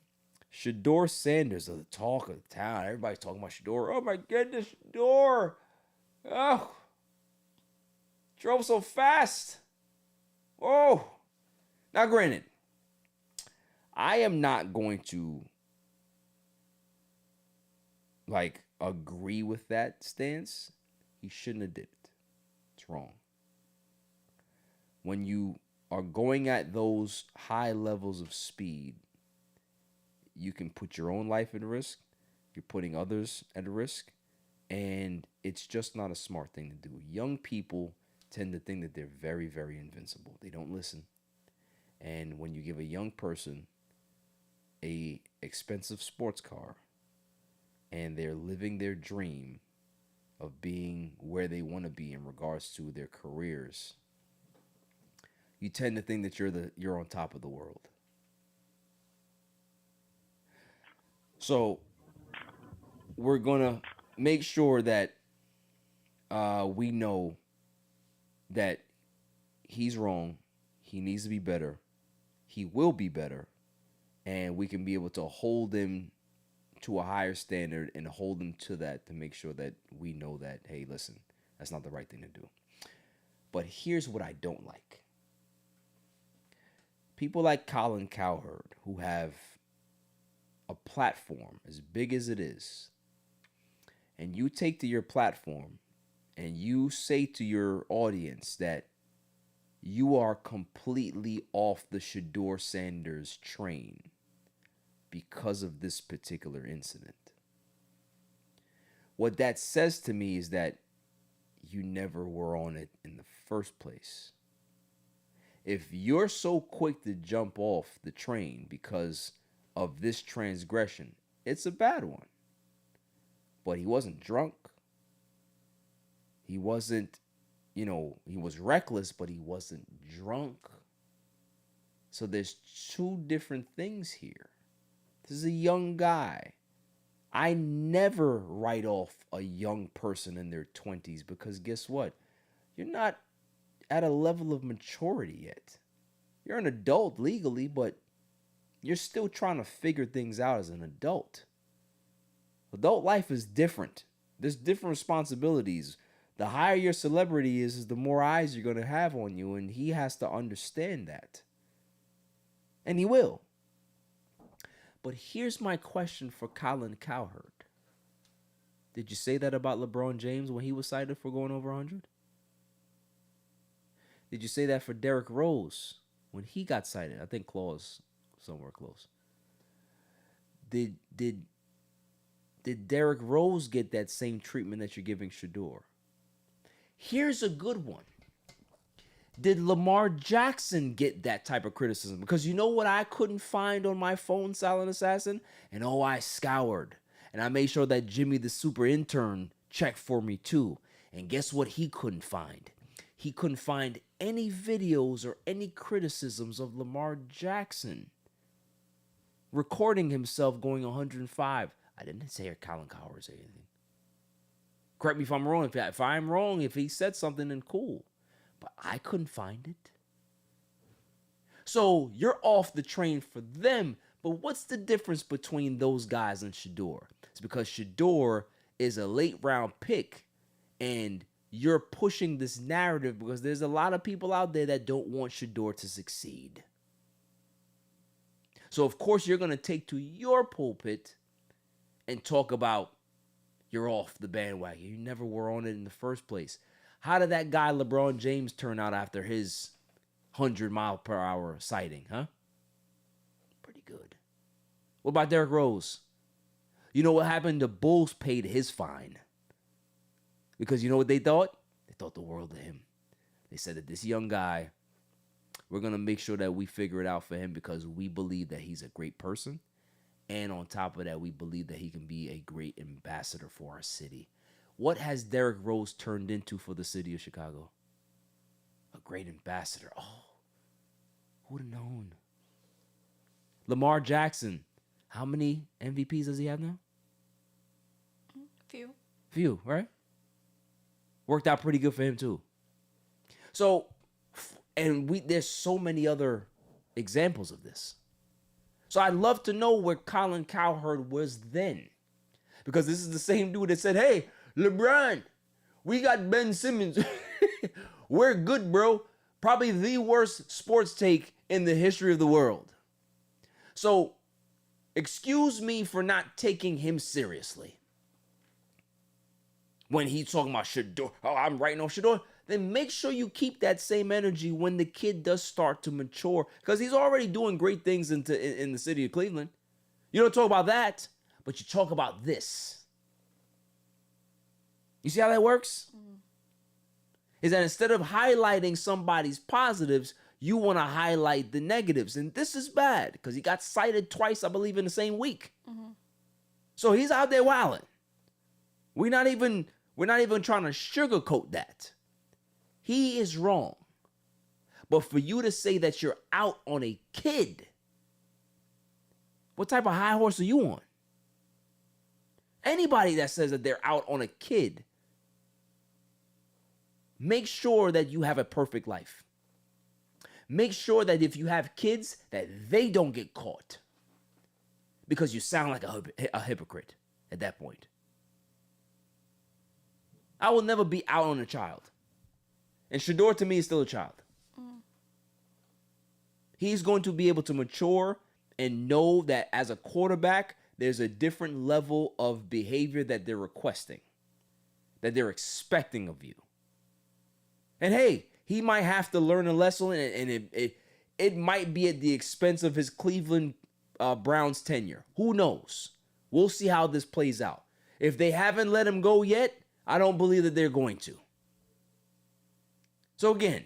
Shedeur Sanders of the talk of the town. Everybody's talking about Shedeur. Oh my goodness, Shedeur. Oh. Drove so fast. Oh. Now granted, I am not going to agree with that stance. He shouldn't have did it. It's wrong. When you are going at those high levels of speed, you can put your own life at risk. You're putting others at risk. And it's just not a smart thing to do. Young people tend to think that they're very, very invincible. They don't listen. And when you give a young person a expensive sports car and they're living their dream of being where they want to be in regards to their careers, you tend to think that you're on top of the world. So we're gonna make sure that we know that he's wrong. He needs to be better. He will be better. And we can be able to hold him to a higher standard and hold him to that to make sure that we know that, hey, listen, that's not the right thing to do. But here's what I don't like. People like Colin Cowherd, who have a platform as big as it is, and you take to your platform and you say to your audience that you are completely off the Shedeur Sanders train because of this particular incident. What that says to me is that you never were on it in the first place. If you're so quick to jump off the train because of this transgression, it's a bad one. But he wasn't drunk. He wasn't, he was reckless, but he wasn't drunk. So there's two different things here. This is a young guy. I never write off a young person in their 20s because guess what? You're not at a level of maturity yet. You're an adult legally, but you're still trying to figure things out as an adult. Adult life is different. There's different responsibilities. The higher your celebrity is the more eyes you're going to have on you, and he has to understand that. And he will. But here's my question for Colin Cowherd. Did you say that about LeBron James when he was cited for going over 100? Did you say that for Derrick Rose when he got cited? I think clause somewhere close. Did Derrick Rose get that same treatment that you're giving Shedeur? Here's a good one. Did Lamar Jackson get that type of criticism? Because you know what I couldn't find on my phone, Silent Assassin? And I scoured. And I made sure that Jimmy the super intern checked for me too. And guess what he couldn't find? He couldn't find any videos or any criticisms of Lamar Jackson recording himself going 105. I didn't say Colin Cowherd say anything. Correct me if I'm wrong. If I'm wrong, if he said something, then cool. But I couldn't find it. So you're off the train for them. But what's the difference between those guys and Shedeur? It's because Shedeur is a late round pick and you're pushing this narrative because there's a lot of people out there that don't want Shedeur to succeed. So of course you're going to take to your pulpit and talk about you're off the bandwagon. You never were on it in the first place. How did that guy LeBron James turn out after his 100-mile-per-hour sighting, huh? Pretty good. What about Derrick Rose? You know what happened? The Bulls paid his fine. Because you know what they thought? They thought the world of him. They said that this young guy, we're going to make sure that we figure it out for him because we believe that he's a great person. And on top of that, we believe that he can be a great ambassador for our city. What has Derrick Rose turned into for the city of Chicago? A great ambassador. Oh, who would have known? Lamar Jackson. How many MVPs does he have now? Few, right? Worked out pretty good for him too. So, and there's so many other examples of this. So I'd love to know where Colin Cowherd was then. Because this is the same dude that said, hey, LeBron, we got Ben Simmons. We're good, bro. Probably the worst sports take in the history of the world. So, excuse me for not taking him seriously. When he's talking about Shedeur, I'm writing on Shedeur, then make sure you keep that same energy when the kid does start to mature. Because he's already doing great things in the city of Cleveland. You don't talk about that, but you talk about this. You see how that works? Mm-hmm. Is that instead of highlighting somebody's positives, you want to highlight the negatives. And this is bad because he got cited twice, I believe, in the same week. Mm-hmm. So he's out there wilding. We're not even trying to sugarcoat that. He is wrong. But for you to say that you're out on a kid, what type of high horse are you on? Anybody that says that they're out on a kid, make sure that you have a perfect life. Make sure that if you have kids, that they don't get caught. Because you sound like a hypocrite at that point. I will never be out on a child. And Shedeur, to me, is still a child. He's going to be able to mature and know that as a quarterback, there's a different level of behavior that they're requesting, that they're expecting of you. And hey, he might have to learn a lesson, and it might be at the expense of his Cleveland Browns tenure. Who knows? We'll see how this plays out. If they haven't let him go yet, I don't believe that they're going to. So again,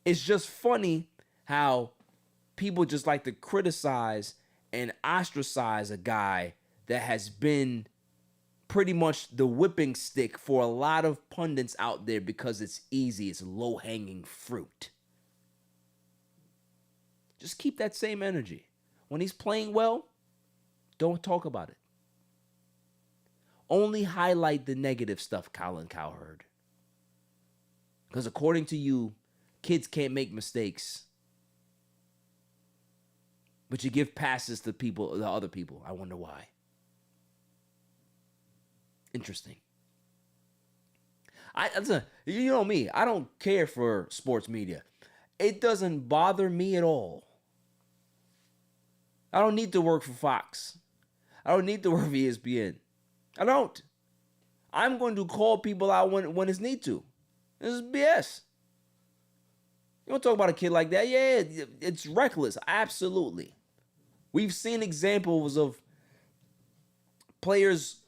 it's just funny how people just like to criticize and ostracize a guy that has been pretty much the whipping stick for a lot of pundits out there because it's easy, it's low-hanging fruit. Just keep that same energy. When he's playing well, don't talk about it. Only highlight the negative stuff, Colin Cowherd. Because according to you, kids can't make mistakes. But you give passes to the other people. I wonder why. Interesting. You know me, I don't care for sports media. It doesn't bother me at all. I don't need to work for Fox. I don't need to work for ESPN. I don't. I'm going to call people out when it's need to. This is BS. You don't talk about a kid like that. Yeah, it's reckless. Absolutely. We've seen examples of players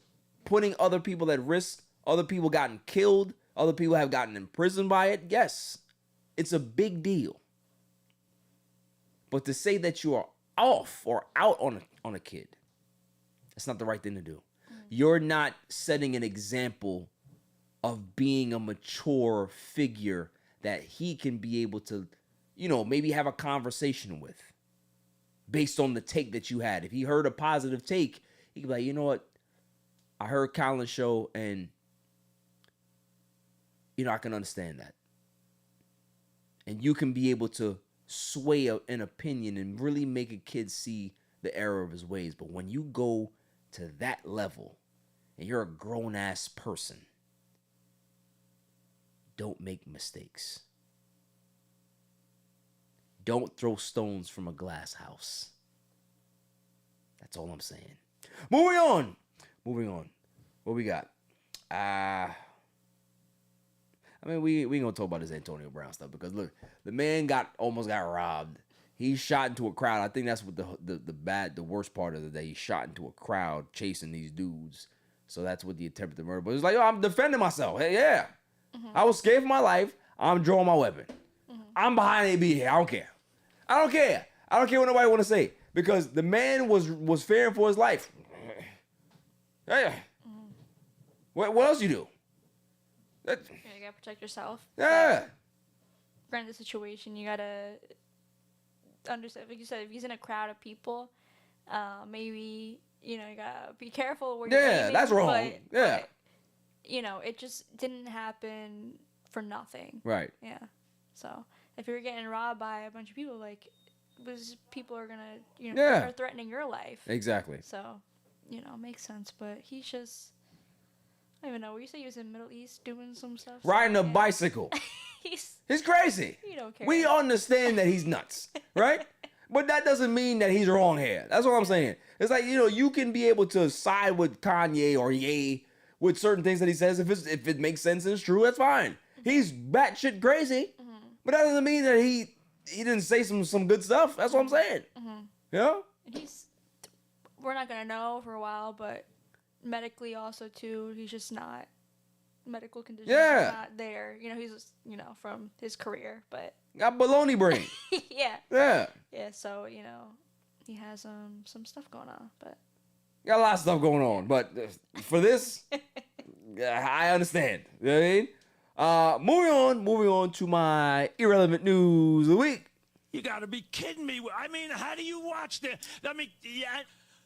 putting other people at risk. Other people gotten killed. Other people have gotten imprisoned by it. Yes, it's a big deal. But to say that you are off or out on a kid, that's not the right thing to do. You're not setting an example of being a mature figure that he can be able to, maybe have a conversation with based on the take that you had. If he heard a positive take, he could be like, you know what? I heard Colin's show and, I can understand that. And you can be able to sway an opinion and really make a kid see the error of his ways. But when you go to that level and you're a grown-ass person, don't make mistakes. Don't throw stones from a glass house. That's all I'm saying. Moving on. What we got? We ain't gonna talk about this Antonio Brown stuff because look, the man almost got robbed. He shot into a crowd. I think that's what the worst part of the day. He shot into a crowd chasing these dudes. So that's what the attempted murder. But it's like, I'm defending myself. Hey, yeah. Mm-hmm. I was scared for my life. I'm drawing my weapon. Mm-hmm. I'm behind AB here. I don't care. I don't care what nobody want to say because the man was fearing for his life. Hey. Mm-hmm. What else you do? You gotta protect yourself. Yeah. Granted the situation, you gotta understand. Like you said, if he's in a crowd of people, maybe you gotta be careful where you're aiming. Yeah, that's wrong. But, it just didn't happen for nothing. Right. Yeah. So if you're getting robbed by a bunch of people, those people are gonna, are threatening your life. Exactly. So, makes sense. But he's just. I don't even know. You say he was in Middle East doing some stuff? Riding a bicycle. He's crazy. You don't care. We understand that he's nuts, right? But that doesn't mean that he's wrong here. That's what I'm saying. It's like, you can be able to side with Kanye or Ye with certain things that he says. If it makes sense and it's true, that's fine. Mm-hmm. He's batshit crazy. Mm-hmm. But that doesn't mean that he didn't say some good stuff. That's what I'm saying. Mm-hmm. We're not going to know for a while, but medically also too, he's just not medical conditions not there. He's just, from his career, but got baloney brain. Yeah. So he has some stuff going on, but got a lot of stuff going on. But for this, I understand. You know what I mean? Moving on to my irrelevant news of the week. You gotta be kidding me! I mean, how do you watch the?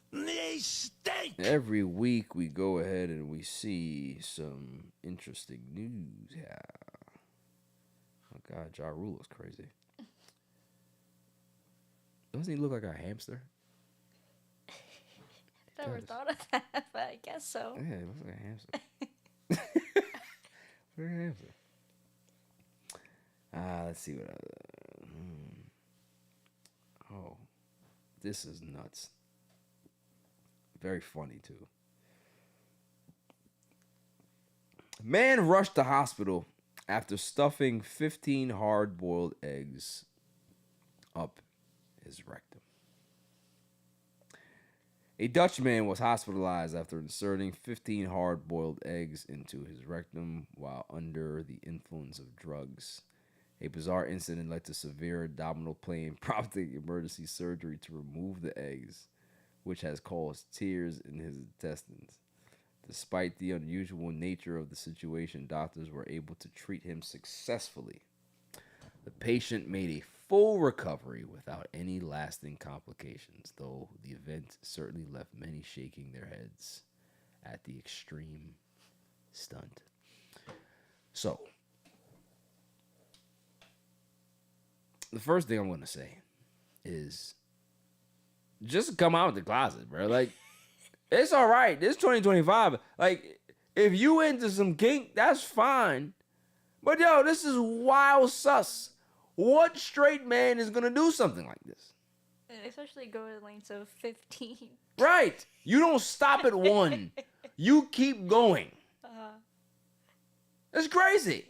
They stink. Every week we go ahead and we see some interesting news. Yeah. Oh God, Ja Rule is crazy. Doesn't he look like a hamster? Never thought of that, but I guess so. Yeah, he looks like a hamster. Like a hamster. Let's see what. Oh, this is nuts. Very funny too. Man rushed to hospital after stuffing 15 hard-boiled eggs up his rectum. A Dutchman was hospitalized after inserting 15 hard-boiled eggs into his rectum while under the influence of drugs. A bizarre incident led to severe abdominal pain, prompting emergency surgery to remove the eggs, which has caused tears in his intestines. Despite the unusual nature of the situation, doctors were able to treat him successfully. The patient made a full recovery without any lasting complications, though the event certainly left many shaking their heads at the extreme stunt. So, the first thing I'm going to say is just come out of the closet, bro. Like, it's all right. It's 2025. Like, if you into some kink, that's fine. But, yo, this is wild sus. What straight man is going to do something like this? And especially go to the lengths of 15. Right. You don't stop at 1. You keep going. It's crazy.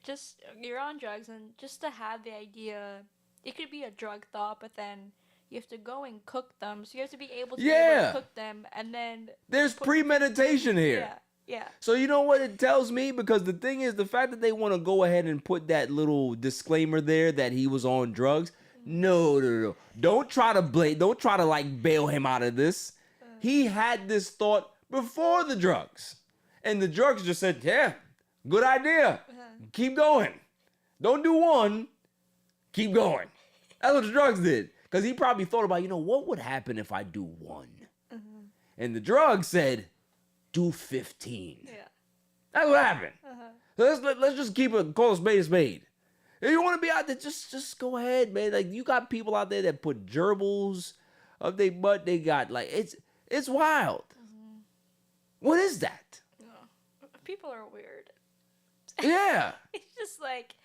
Just, you're on drugs, and just to have the idea, it could be a drug thought, but then you have to go and cook them. So you have to be able to cook them, and then... There's premeditation here. Yeah. Yeah. So you know what it tells me? Because the thing is, the fact that they want to go ahead and put that little disclaimer there that he was on drugs. No. Don't try to like bail him out of this. He had this thought before the drugs. And the drugs just said, yeah, good idea. Keep going. Don't do 1. Keep going. That's what the drugs did. Because he probably thought about, what would happen if I do 1? And the drugs said, do 15. Yeah. That's what happened. So let's just call a spade a spade. If you want to be out there, just go ahead, man. Like, you got people out there that put gerbils up their butt. They got, like, it's wild. What is that? People are weird. Yeah. It's just like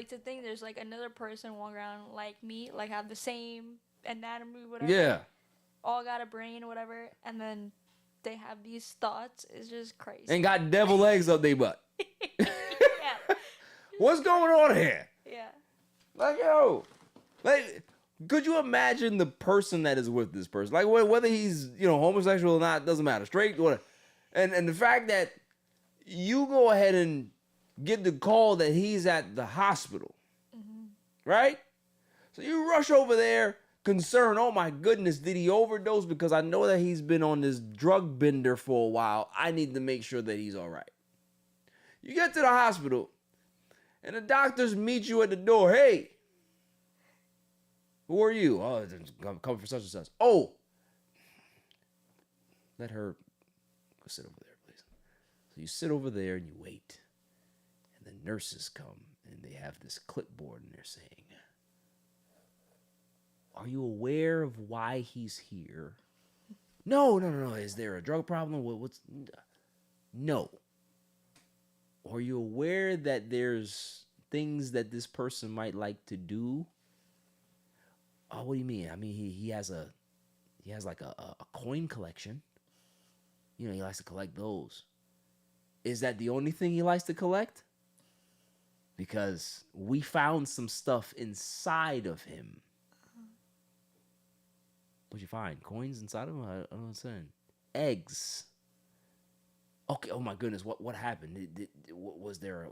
to think there's like another person walking around like me, like have the same anatomy, whatever. Yeah. All got a brain or whatever, and then they have these thoughts. It's just crazy. And got devil eggs up their butt. Yeah. What's going on here? Yeah. Like, yo. Like, could you imagine the person that is with this person? Like, whether he's, homosexual or not, doesn't matter. Straight, whatever. And the fact that you go ahead and get the call that he's at the hospital. Right? So you rush over there, concerned, oh my goodness, did he overdose? Because I know that he's been on this drug bender for a while. I need to make sure that he's all right. You get to the hospital, and the doctors meet you at the door. Hey, who are you? Oh, I'm coming for such and such. Oh, let her go sit over there, please. So you sit over there and you wait. And the nurses come, and they have this clipboard, and they're saying, are you aware of why he's here? No. Is there a drug problem? No. Are you aware that there's things that this person might like to do? Oh, what do you mean? I mean, he has like a coin collection. He likes to collect those. Is that the only thing he likes to collect? Because we found some stuff inside of him. What'd you find? Coins inside of him? I don't understand. Eggs. Okay. Oh my goodness. What happened? Was there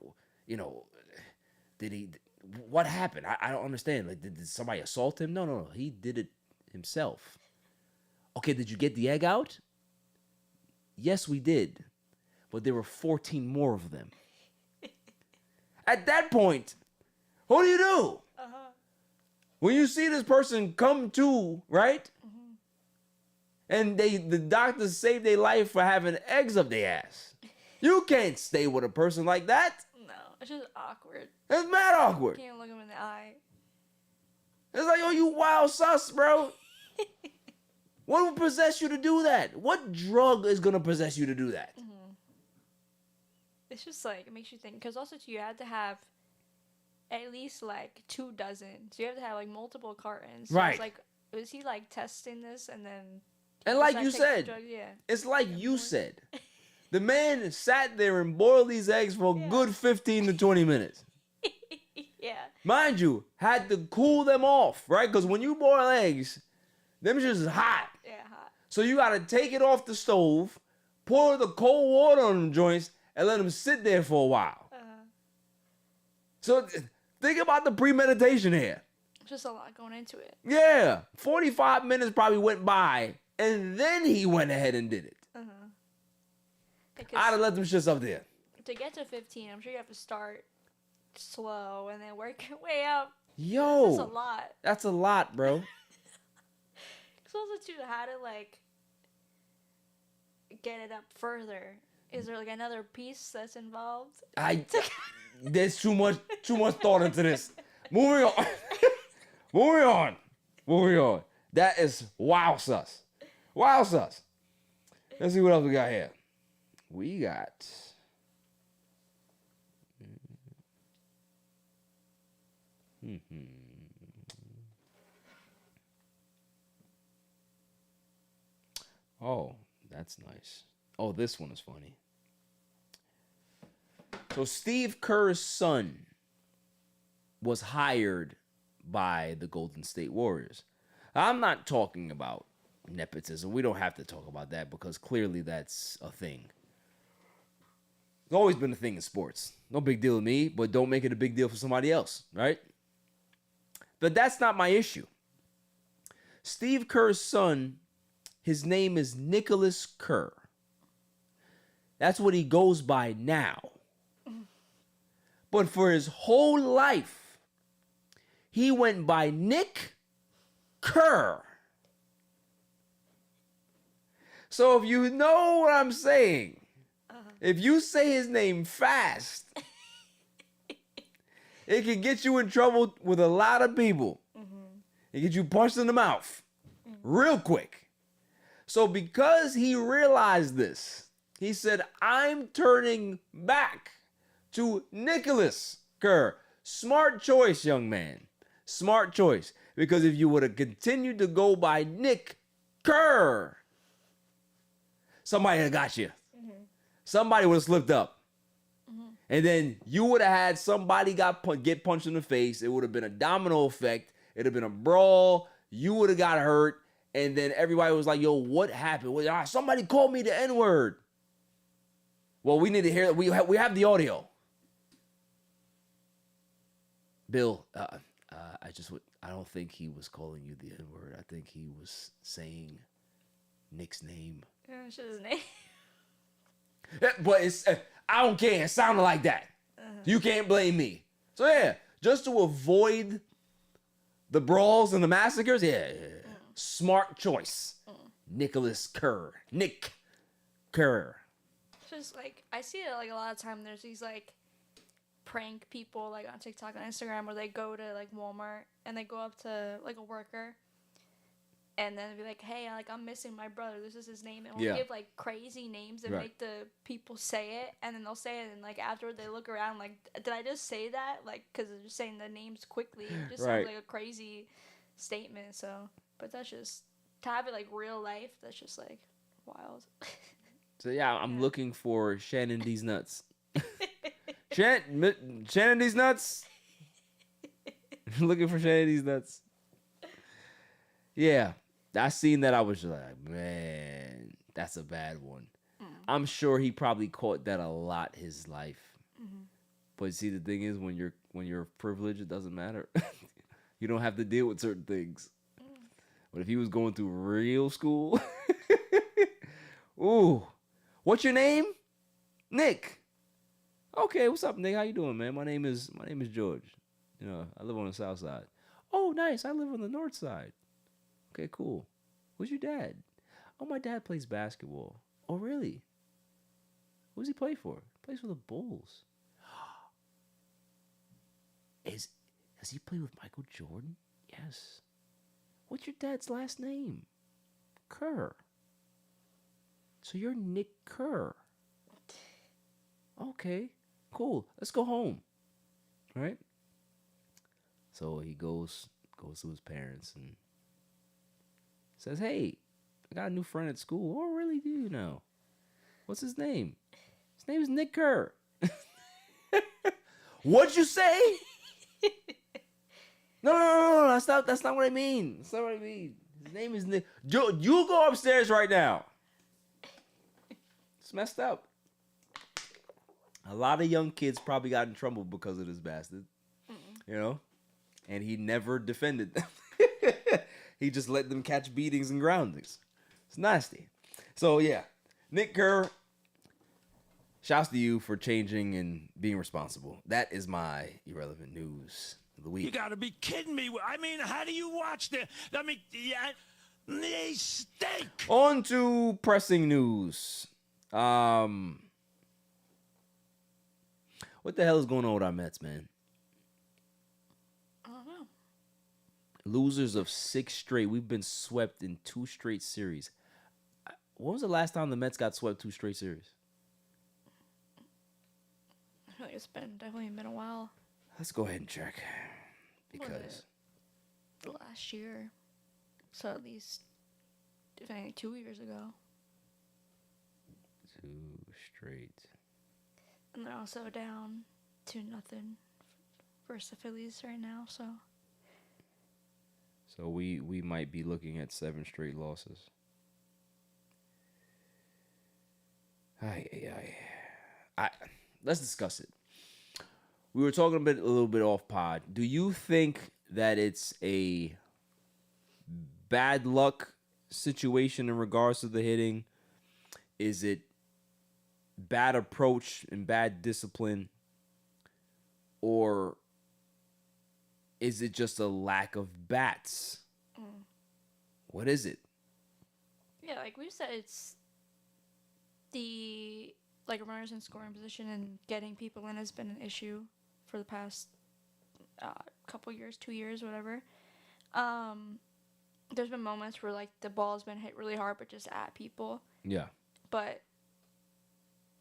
did he? What happened? I don't understand. Like, did somebody assault him? No. He did it himself. Okay. Did you get the egg out? Yes, we did. But there were 14 more of them. At that point, what do you do? When you see this person come to, right? And the doctors saved their life for having eggs up their ass. You can't stay with a person like that. No, it's just awkward. It's mad awkward. You can't look him in the eye. It's like, you wild sus, bro. What would possess you to do that? What drug is going to possess you to do that? It's just like, it makes you think. Because also, too, you had to have at least like 2 dozen. So you have to have like multiple cartons. So Right. It's like, was he like testing this and then? And like you decided to take said, the drugs? Yeah. it's like Yeah, you more. said. The man sat there and boiled these eggs for a good 15 to 20 minutes. Yeah. Mind you, had to cool them off, right? Because when you boil eggs, them shit is hot. Yeah, hot. So you got to take it off the stove, pour the cold water on them joints, and let them sit there for a while. So think about the premeditation here. Just a lot going into it. Yeah, 45 minutes probably went by, and then he went ahead and did it. I'd have let them shits up there. To get to 15, I'm sure you have to start slow and then work your way up. Yo, That's a lot. That's a lot, bro. So also too, how to like get it up further? Is there like another piece that's involved? There's too much thought into this. Moving on. Moving on. That is wow sus. Wow sus. Let's see what else we got here. We got Oh, that's nice. Oh, this one is funny. So Steve Kerr's son was hired by the Golden State Warriors. I'm not talking about nepotism. We don't have to talk about that because clearly that's a thing. It's always been a thing in sports. No big deal to me, but don't make it a big deal for somebody else, right? But that's not my issue. Steve Kerr's son, his name is Nicholas Kerr. That's what he goes by now. But for his whole life, he went by Nick Kerr. So if you know what I'm saying, if you say his name fast, it can get you in trouble with a lot of people. It get you punched in the mouth real quick. So because he realized this, he said, I'm turning back to Nicholas Kerr. Smart choice, young man. Smart choice. Because if you would have continued to go by Nick Kerr, somebody had got you. Somebody would have slipped up. And then you would have had somebody get punched in the face. It would have been a domino effect. It would have been a brawl. You would have got hurt. And then everybody was like, yo, what happened? Well, somebody called me the N-word. Well, we need to hear, we have the audio. Bill, I don't think he was calling you the N-word. I think he was saying Nick's name. Yeah, it's his name. But it's, I don't care. It sounded like that. You can't blame me. So yeah, just to avoid the brawls and the massacres, smart choice. Nicholas Kerr. Nick Kerr. Just like, I see it like a lot of time. There's these like prank people like on TikTok and Instagram where they go to like Walmart and they go up to like a worker and then be like, hey, like I'm missing my brother. This is his name. And we'll give like crazy names and make the people say it. And then they'll say it and like afterward they look around like, did I just say that? Like, because they're just saying the names quickly. It just sounds like a crazy statement. So, but that's just, to have it like real life, that's just like wild. So yeah, I'm looking for Shannon D's nuts. Shannon D's nuts. Looking for Shannon D's nuts. Yeah, I seen that. I was just like, man, that's a bad one. I'm sure he probably caught that a lot his life. But see, the thing is, when you're privileged, it doesn't matter. You don't have to deal with certain things. But if he was going through real school, ooh. What's your name? Nick. Okay, what's up, Nick? How you doing, man? My name is George. You know, I live on the south side. Oh, nice. I live on the north side. Okay, cool. Who's your dad? Oh, my dad plays basketball. Oh, really? Who's he play for? He plays for the Bulls. Does he play with Michael Jordan? Yes. What's your dad's last name? Kerr. So you're Nick Kerr. Okay, cool. Let's go home. All right? So he goes to his parents and says, "Hey, I got a new friend at school." "Oh, really? Do you know? What's his name?" "His name is Nick Kerr." "What'd you say?" No. That's not what I mean. That's not what I mean. His name is Nick. You go upstairs right now. It's messed up. A lot of young kids probably got in trouble because of this bastard. You know? And he never defended them. He just let them catch beatings and groundings. It's nasty. So, yeah. Nick Kerr, shouts to you for changing and being responsible. That is my irrelevant news of the week. You got to be kidding me. I mean, how do you watch the... I mean, yeah, they stink. On to pressing news. What the hell is going on with our Mets, man? I don't know. Losers of 6 straight. We've been swept in 2 straight series. When was the last time the Mets got swept 2 straight series? I feel like it's definitely been a while. Let's go ahead and check. Because the last year. So at least, I think 2 years ago. 2 straight. And they're also down 2-0 versus the Phillies right now, so. So we might be looking at 7 straight losses. Let's discuss it. We were talking a little bit off pod. Do you think that it's a bad luck situation in regards to the hitting? Is it bad approach and bad discipline? Or is it just a lack of bats? What is it? Yeah, like we said, it's the runners in scoring position and getting people in has been an issue for the past couple years, 2 years, whatever. There's been moments where the ball's been hit really hard, but just at people. Yeah. But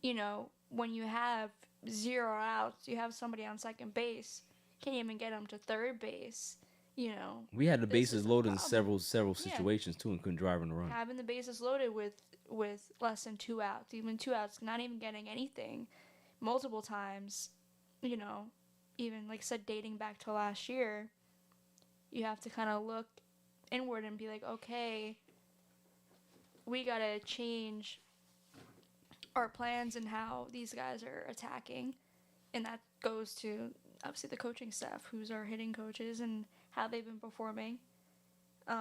when you have 0 outs, you have somebody on second base, can't even get them to third base. We had the bases loaded in several situations too, and couldn't drive on the run. Having the bases loaded with less than 2 outs, even 2 outs, not even getting anything, multiple times. Even like I said, dating back to last year, you have to kind of look inward and be like, okay, we gotta change our plans and how these guys are attacking, and that goes to obviously the coaching staff, who's our hitting coaches, and how they've been performing. We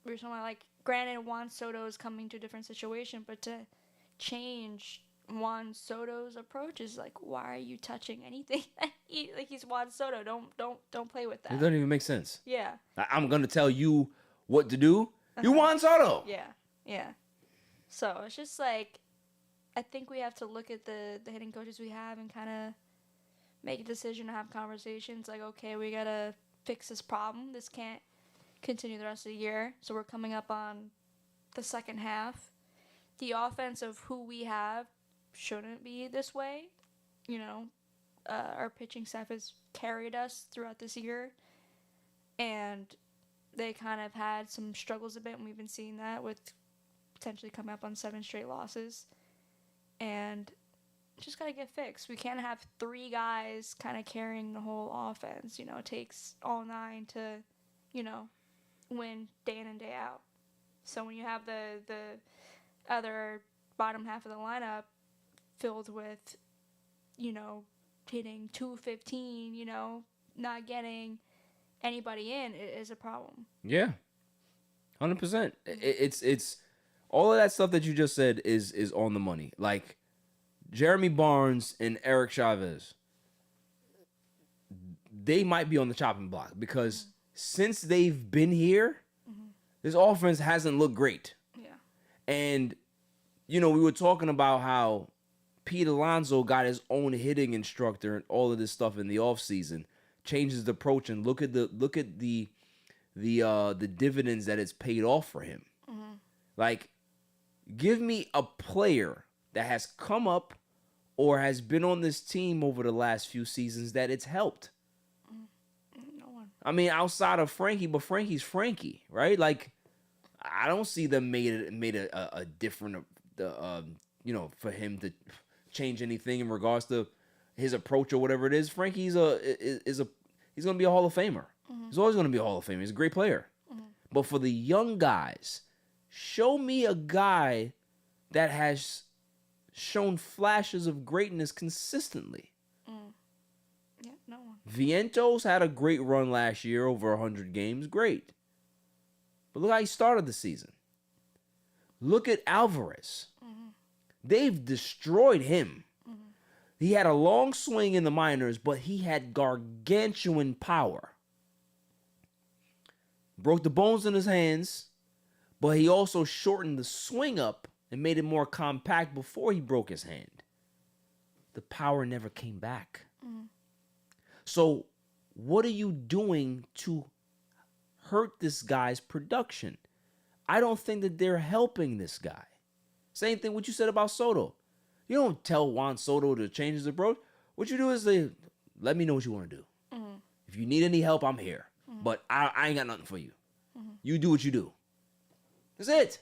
were talking about, granted, Juan Soto is coming to a different situation, but to change Juan Soto's approach is why are you touching anything? He's Juan Soto. Don't play with that. It doesn't even make sense. Yeah. I'm gonna tell you what to do. You Juan Soto. Yeah. So it's just I think we have to look at the hitting coaches we have and kind of make a decision and have conversations. Okay, we gotta fix this problem. This can't continue the rest of the year. So we're coming up on the second half. The offense of who we have shouldn't be this way. Our pitching staff has carried us throughout this year, and they kind of had some struggles a bit, and we've been seeing that with potentially coming up on 7 straight losses, and just got to get fixed. We can't have 3 guys kind of carrying the whole offense. It takes all 9 to, win day in and day out. So when you have the other bottom half of the lineup filled with, hitting 215, not getting anybody in, it is a problem. Yeah, 100%. It's all of that stuff that you just said is on the money. Jeremy Barnes and Eric Chavez, they might be on the chopping block because since they've been here, this offense hasn't looked great. Yeah. And, we were talking about how Pete Alonso got his own hitting instructor and all of this stuff in the offseason, changed his approach, and look at the dividends that it's paid off for him. Give me a player that has come up or has been on this team over the last few seasons that it's helped. I mean, outside of Frankie, but Frankie's Frankie, right? Like, I don't see them made a different, for him to change anything in regards to his approach or whatever it is. Frankie's he's gonna be a Hall of Famer. He's always gonna be a Hall of Famer. He's a great player. But for the young guys, show me a guy that has shown flashes of greatness consistently. Yeah, no one. Vientos had a great run last year, over 100 games. Great. But look how he started the season. Look at Alvarez. They've destroyed him. He had a long swing in the minors, but he had gargantuan power. Broke the bones in his hands, but he also shortened the swing up and made it more compact before he broke his hand. The power never came back. So what are you doing to hurt this guy's production? I don't think that they're helping this guy. Same thing what you said about Soto. You don't tell Juan Soto to change his approach. What you do is let me know what you want to do. If you need any help, I'm here. But I ain't got nothing for you. You do what you do. That's it.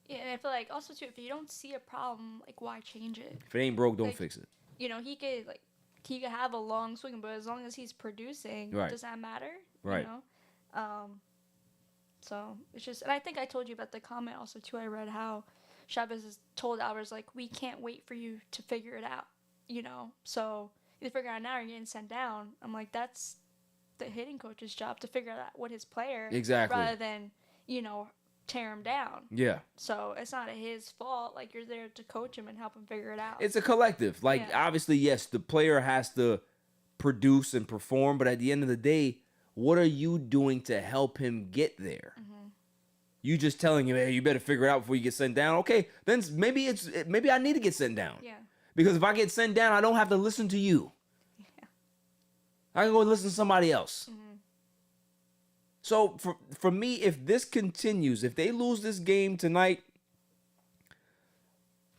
Yeah, and I feel like also too, if you don't see a problem, like why change it? If it ain't broke, don't fix it. You know, he could have a long swing, but as long as he's producing, does that matter? Right. You know? So it's just, and I think I told you about the comment also too. I read how Chavez has told Alvarez, like, we can't wait for you to figure it out, you know? So either figure it out now or you're getting sent down. I'm like, that's the hitting coach's job to figure out what his player, rather than, tear him down. Yeah. So it's not his fault. Like, you're there to coach him and help him figure it out. It's a collective. Like, obviously, yes, the player has to produce and perform, but at the end of the day, what are you doing to help him get there? You just telling him, hey, you better figure it out before you get sent down. Okay, then maybe I need to get sent down. Yeah. Because if I get sent down, I don't have to listen to you. Yeah. I can go listen to somebody else. So for me, if this continues, if they lose this game tonight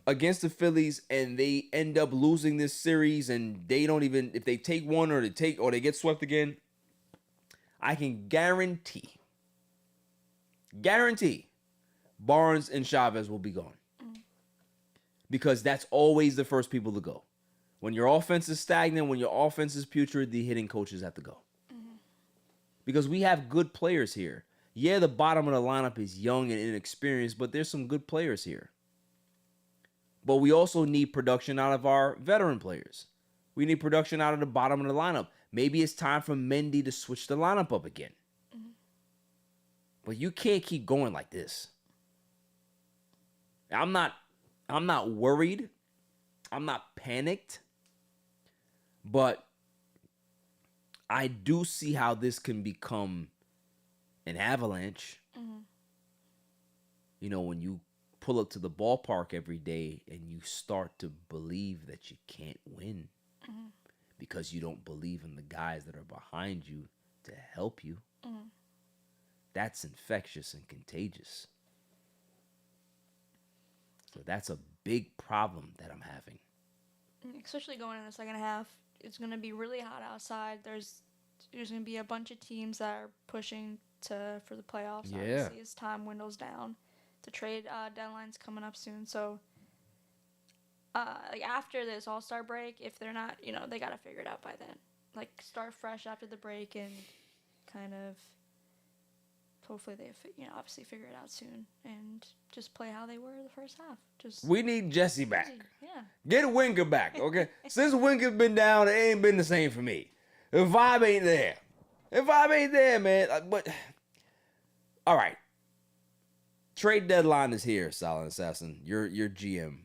against the Phillies and they end up losing this series and they don't even, if they take one or they get swept again, I can guarantee Barnes and Chavez will be gone. Because that's always the first people to go. When your offense is stagnant, when your offense is putrid, the hitting coaches have to go. Because we have good players here. Yeah, the bottom of the lineup is young and inexperienced, but there's some good players here. But we also need production out of our veteran players. We need production out of the bottom of the lineup. Maybe it's time for Mendy to switch the lineup up again. But you can't keep going like this. I'm not worried. I'm not panicked. But I do see how this can become an avalanche. You know, when you pull up to the ballpark every day and you start to believe that you can't win because you don't believe in the guys that are behind you to help you. That's infectious and contagious. So that's a big problem that I'm having. Especially going in the second half. It's going to be really hot outside. There's going to be a bunch of teams that are pushing for the playoffs. Yeah. Obviously, as time windows down. The trade deadline's coming up soon. So, after this All-Star break, if they're not, they got to figure it out by then. Like, start fresh after the break and kind of, hopefully they, obviously figure it out soon and just play how they were the first half. We need Jesse back. Yeah. Get Winker back, okay? Since Winker's been down, it ain't been the same for me. The vibe ain't there. The vibe ain't there, man. But all right. Trade deadline is here, Silent Assassin. Your GM.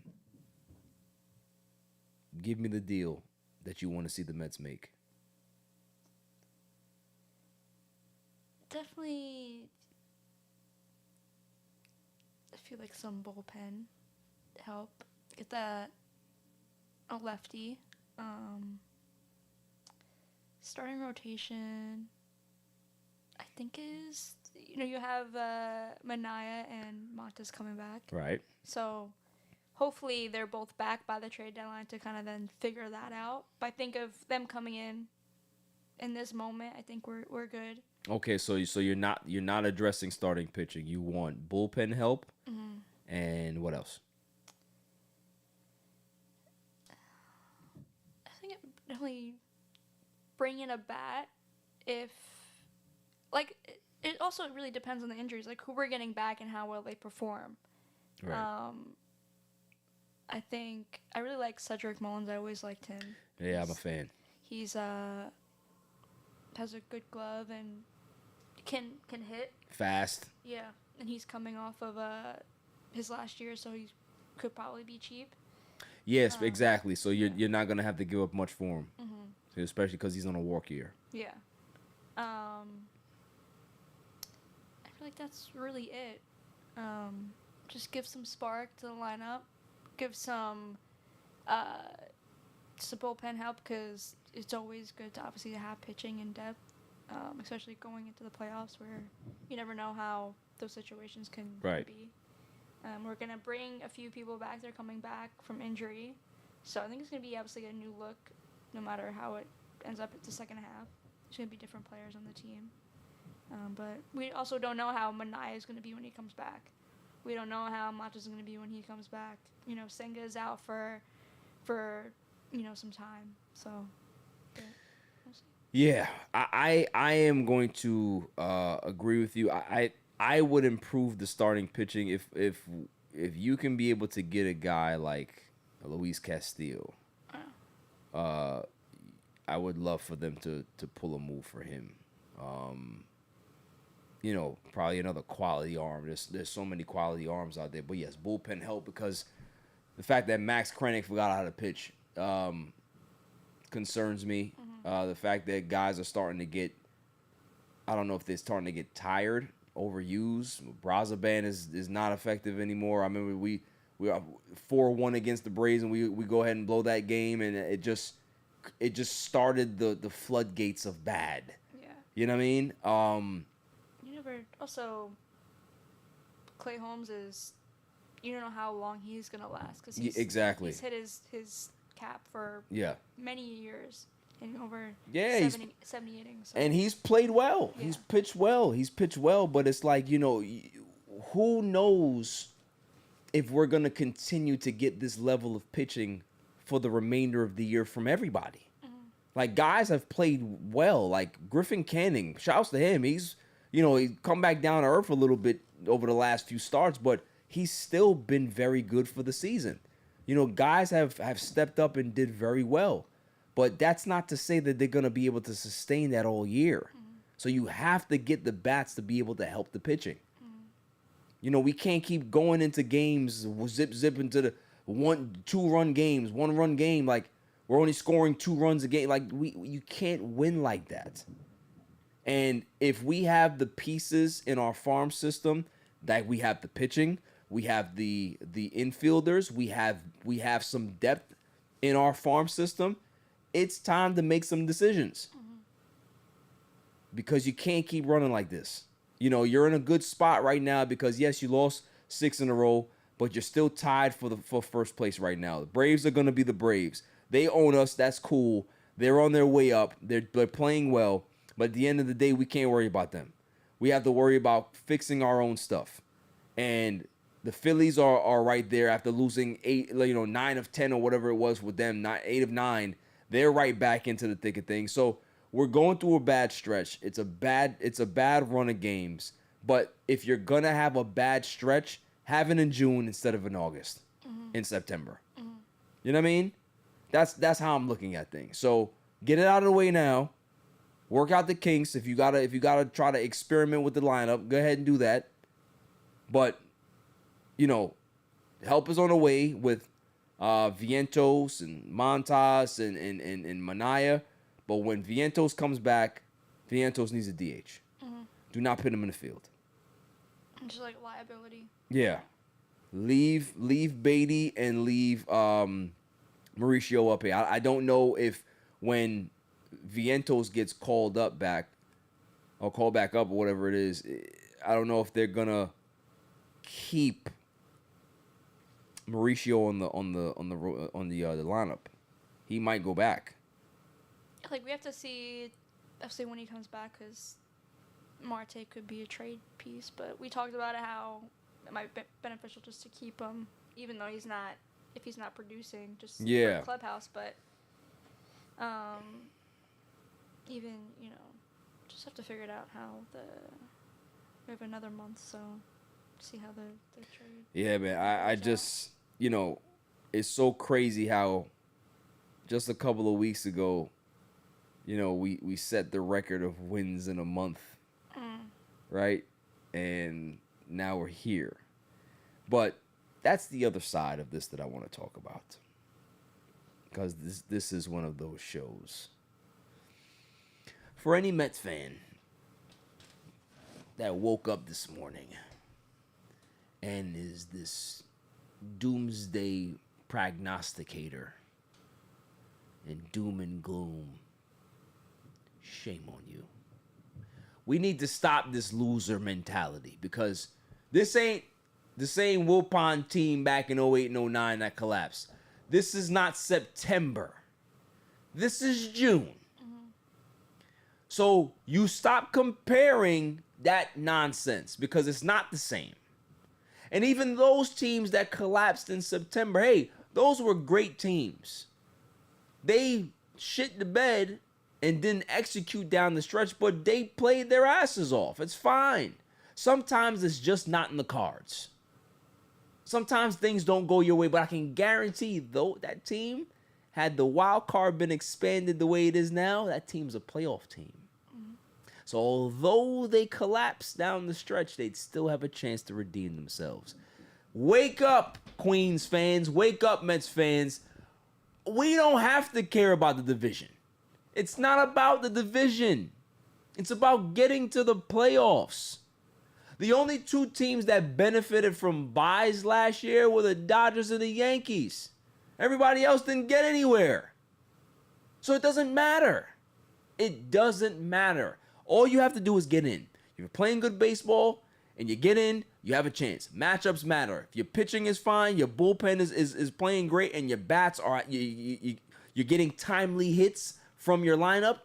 Give me the deal that you want to see the Mets make. Definitely, I feel like some bullpen help. Get that a lefty. Starting rotation, I think is, you have Manaya and Montes coming back. Right. So hopefully they're both back by the trade deadline to kind of then figure that out. But I think of them coming in in this moment, I think we're good. Okay, so you're not addressing starting pitching. You want bullpen help, and what else? I think definitely bring in a bat if, like, it also really depends on the injuries, like who we're getting back and how well they perform. Right. I think I really like Cedric Mullins. I always liked him. Yeah, I'm a fan. He's has a good glove and can hit Fast. Yeah, and he's coming off of his last year, so he could probably be cheap. Yes, exactly. So you're not gonna have to give up much for him, especially because he's on a walk year. Yeah. I feel like that's really it. Just give some spark to the lineup. Give some bullpen help, because it's always good to obviously have pitching in depth, especially going into the playoffs where you never know how those situations can be. We're going to bring a few people back. They're coming back from injury. So I think it's going to be obviously a new look no matter how it ends up at the second half. There's going to be different players on the team. But we also don't know how Manaya is going to be when he comes back. We don't know how Matos is going to be when he comes back. You know, Senga is out for some time. So, yeah, we'll see. Yeah, I am going to agree with you. I would improve the starting pitching if you can be able to get a guy like Luis Castillo. I would love for them to pull a move for him. Probably another quality arm. There's so many quality arms out there. But yes, bullpen help, because the fact that Max Krennic forgot how to pitch concerns me. The fact that guys are starting to get, I don't know if they're starting to get tired, overused. Brazaban is not effective anymore. I remember we are 4-1 against the Braves, and we go ahead and blow that game, and it just started the floodgates of bad. Yeah. You know what I mean? Also, Clay Holmes is, you don't know how long he's going to last, because he's hit his cap for many years and over 70 innings. So. And he's played well. Yeah. He's pitched well. But it's like, who knows if we're going to continue to get this level of pitching for the remainder of the year from everybody. Like, guys have played well. Like, Griffin Canning, shouts to him. He's come back down to earth a little bit over the last few starts, but he's still been very good for the season. Guys have stepped up and did very well. But that's not to say that they're going to be able to sustain that all year. So you have to get the bats to be able to help the pitching. We can't keep going into games, zip into the 1-2 games, 1-run game. Like, we're only scoring 2 runs a game. Like, you can't win like that. And if we have the pieces in our farm system, that we have the pitching, we have the infielders, we have some depth in our farm system, it's time to make some decisions. Because you can't keep running like this. You're in a good spot right now because, yes, you lost 6 in a row, but you're still tied for first place right now. The Braves are going to be the Braves. They own us. That's cool. They're on their way up. They're playing well. But at the end of the day, we can't worry about them. We have to worry about fixing our own stuff. And the Phillies are right there after losing 9 of 10 or whatever it was with them, 8 of 9. They're right back into the thick of things. So we're going through a bad stretch. It's a bad run of games. But if you're gonna have a bad stretch, have it in June instead of in August, in September. You know what I mean? That's how I'm looking at things. So get it out of the way now. Work out the kinks. If you gotta try to experiment with the lineup, go ahead and do that. But help is on the way with Vientos and Montas and Manaya. But when Vientos comes back, Vientos needs a DH. Do not put him in the field. Just like liability. Yeah. Leave Beatty and leave Mauricio up here. I don't know if when Vientos gets called back up or whatever it is, I don't know if they're gonna keep Mauricio on the lineup. He might go back. Like, we have to see say when he comes back, because Marte could be a trade piece. But we talked about it, how it might be beneficial just to keep him, even though he's not, if he's not producing, just for the clubhouse. But even, just have to figure it out how we have another month, so see how the trade. Yeah, man. I just, it's so crazy how just a couple of weeks ago, we set the record of wins in a month, right? And now we're here. But that's the other side of this that I want to talk about, because this is one of those shows. For any Mets fan that woke up this morning and is this doomsday prognosticator and doom and gloom, shame on you. We need to stop this loser mentality, because this ain't the same Wilpon team back in 08 and 09 that collapsed. This is not September. This is June. So you stop comparing that nonsense, because it's not the same. And even those teams that collapsed in September, hey, those were great teams. They shit the bed and didn't execute down the stretch, but they played their asses off. It's fine. Sometimes it's just not in the cards. Sometimes things don't go your way, but I can guarantee, though, that team, had the wild card been expanded the way it is now, that team's a playoff team. So although they collapse down the stretch, they'd still have a chance to redeem themselves. Wake up, Queens fans. Wake up, Mets fans. We don't have to care about the division. It's not about the division. It's about getting to the playoffs. The only two teams that benefited from buys last year were the Dodgers and the Yankees. Everybody else didn't get anywhere. So it doesn't matter. It doesn't matter. All you have to do is get in. If you're playing good baseball and you get in, you have a chance. Matchups matter. If your pitching is fine, your bullpen is playing great, and your bats are you're getting timely hits from your lineup,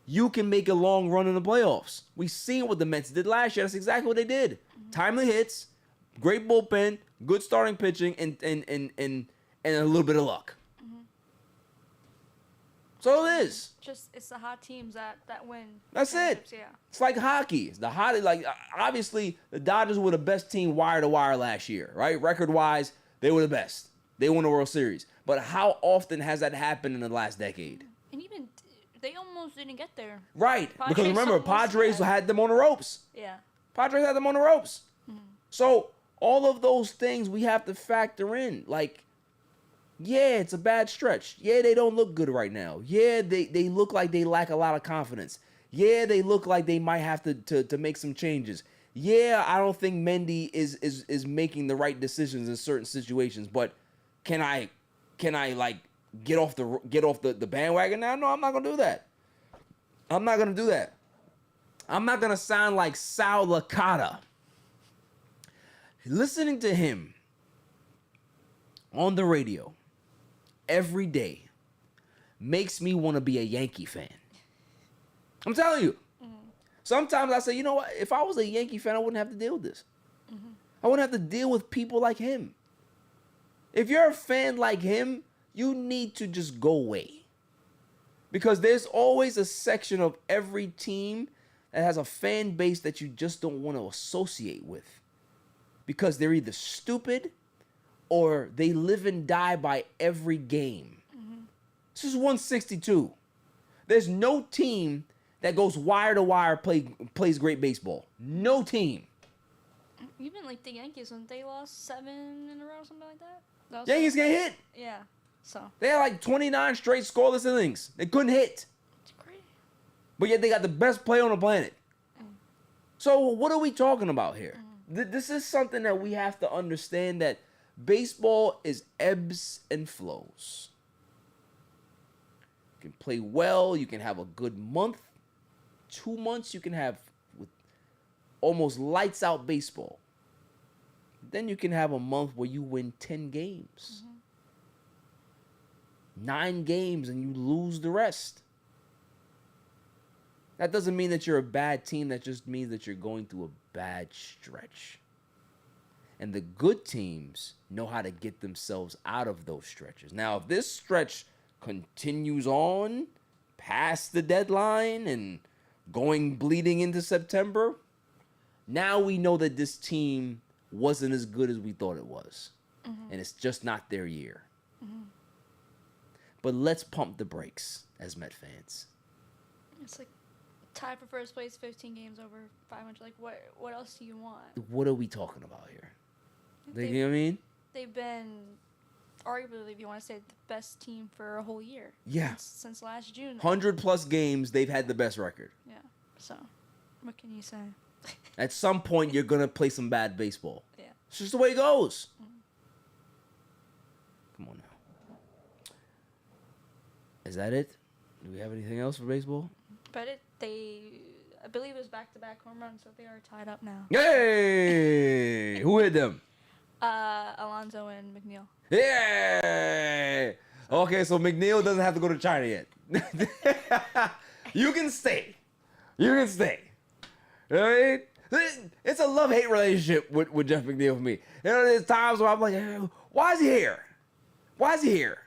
you can make a long run in the playoffs. We've seen what the Mets did last year. That's exactly what they did. Timely hits, great bullpen, good starting pitching, and a little bit of luck. So it is. It's the hot teams that win. That's it. Yeah. It's like hockey. It's the hot, obviously the Dodgers were the best team wire to wire last year, right? Record wise, they were the best. They won the World Series. But how often has that happened in the last decade? And even they almost didn't get there. Right. Because remember, Padres had them on the ropes. Yeah. Padres had them on the ropes. So all of those things we have to factor in. Yeah, it's a bad stretch. Yeah, they don't look good right now. Yeah, they look like they lack a lot of confidence. Yeah, they look like they might have to make some changes. Yeah, I don't think Mendy is making the right decisions in certain situations. But can I get off the bandwagon now? No, I'm not gonna do that. I'm not gonna sound like Sal Licata. Listening to him on the radio every day makes me want to be a Yankee fan. I'm telling you. Sometimes I say, you know what? If I was a Yankee fan, I wouldn't have to deal with this. I wouldn't have to deal with people like him. If you're a fan like him, you need to just go away. Because there's always a section of every team that has a fan base that you just don't want to associate with. Because they're either stupid or they live and die by every game. This is 162. There's no team that goes wire to wire, plays great baseball. No team. Even the Yankees, when they lost 7 in a row or something like that. Yankees get hit. Yeah. So they had 29 straight scoreless innings. They couldn't hit. It's great. But yet they got the best player on the planet. So what are we talking about here? This is something that we have to understand, that baseball is ebbs and flows. You can play well. You can have a good month. 2 months you can have with almost lights out baseball. Then you can have a month where you win 10 games. 9 games and you lose the rest. That doesn't mean that you're a bad team. That just means that you're going through a bad stretch. And the good teams know how to get themselves out of those stretches. Now, if this stretch continues on past the deadline and bleeding into September, now we know that this team wasn't as good as we thought it was. Mm-hmm. And it's just not their year. Mm-hmm. But let's pump the brakes as Met fans. It's like tied for first place, 15 games over 500. Like, what else do you want? What are we talking about here? You know what I mean? They've been, arguably, if you want to say, the best team for a whole year. Yeah. Since last June. 100+ games, they've had the best record. Yeah. So, what can you say? At some point, you're going to play some bad baseball. Yeah. It's just the way it goes. Mm-hmm. Come on now. Is that it? Do we have anything else for baseball? But I believe it was back-to-back home runs, so they are tied up now. Yay! Who hit them? Alonso and McNeil. Yay! Okay, so McNeil doesn't have to go to China yet. You can stay. You can stay. All right? It's a love-hate relationship with Jeff McNeil for me. You know, there's times where I'm like, why is he here? Why is he here?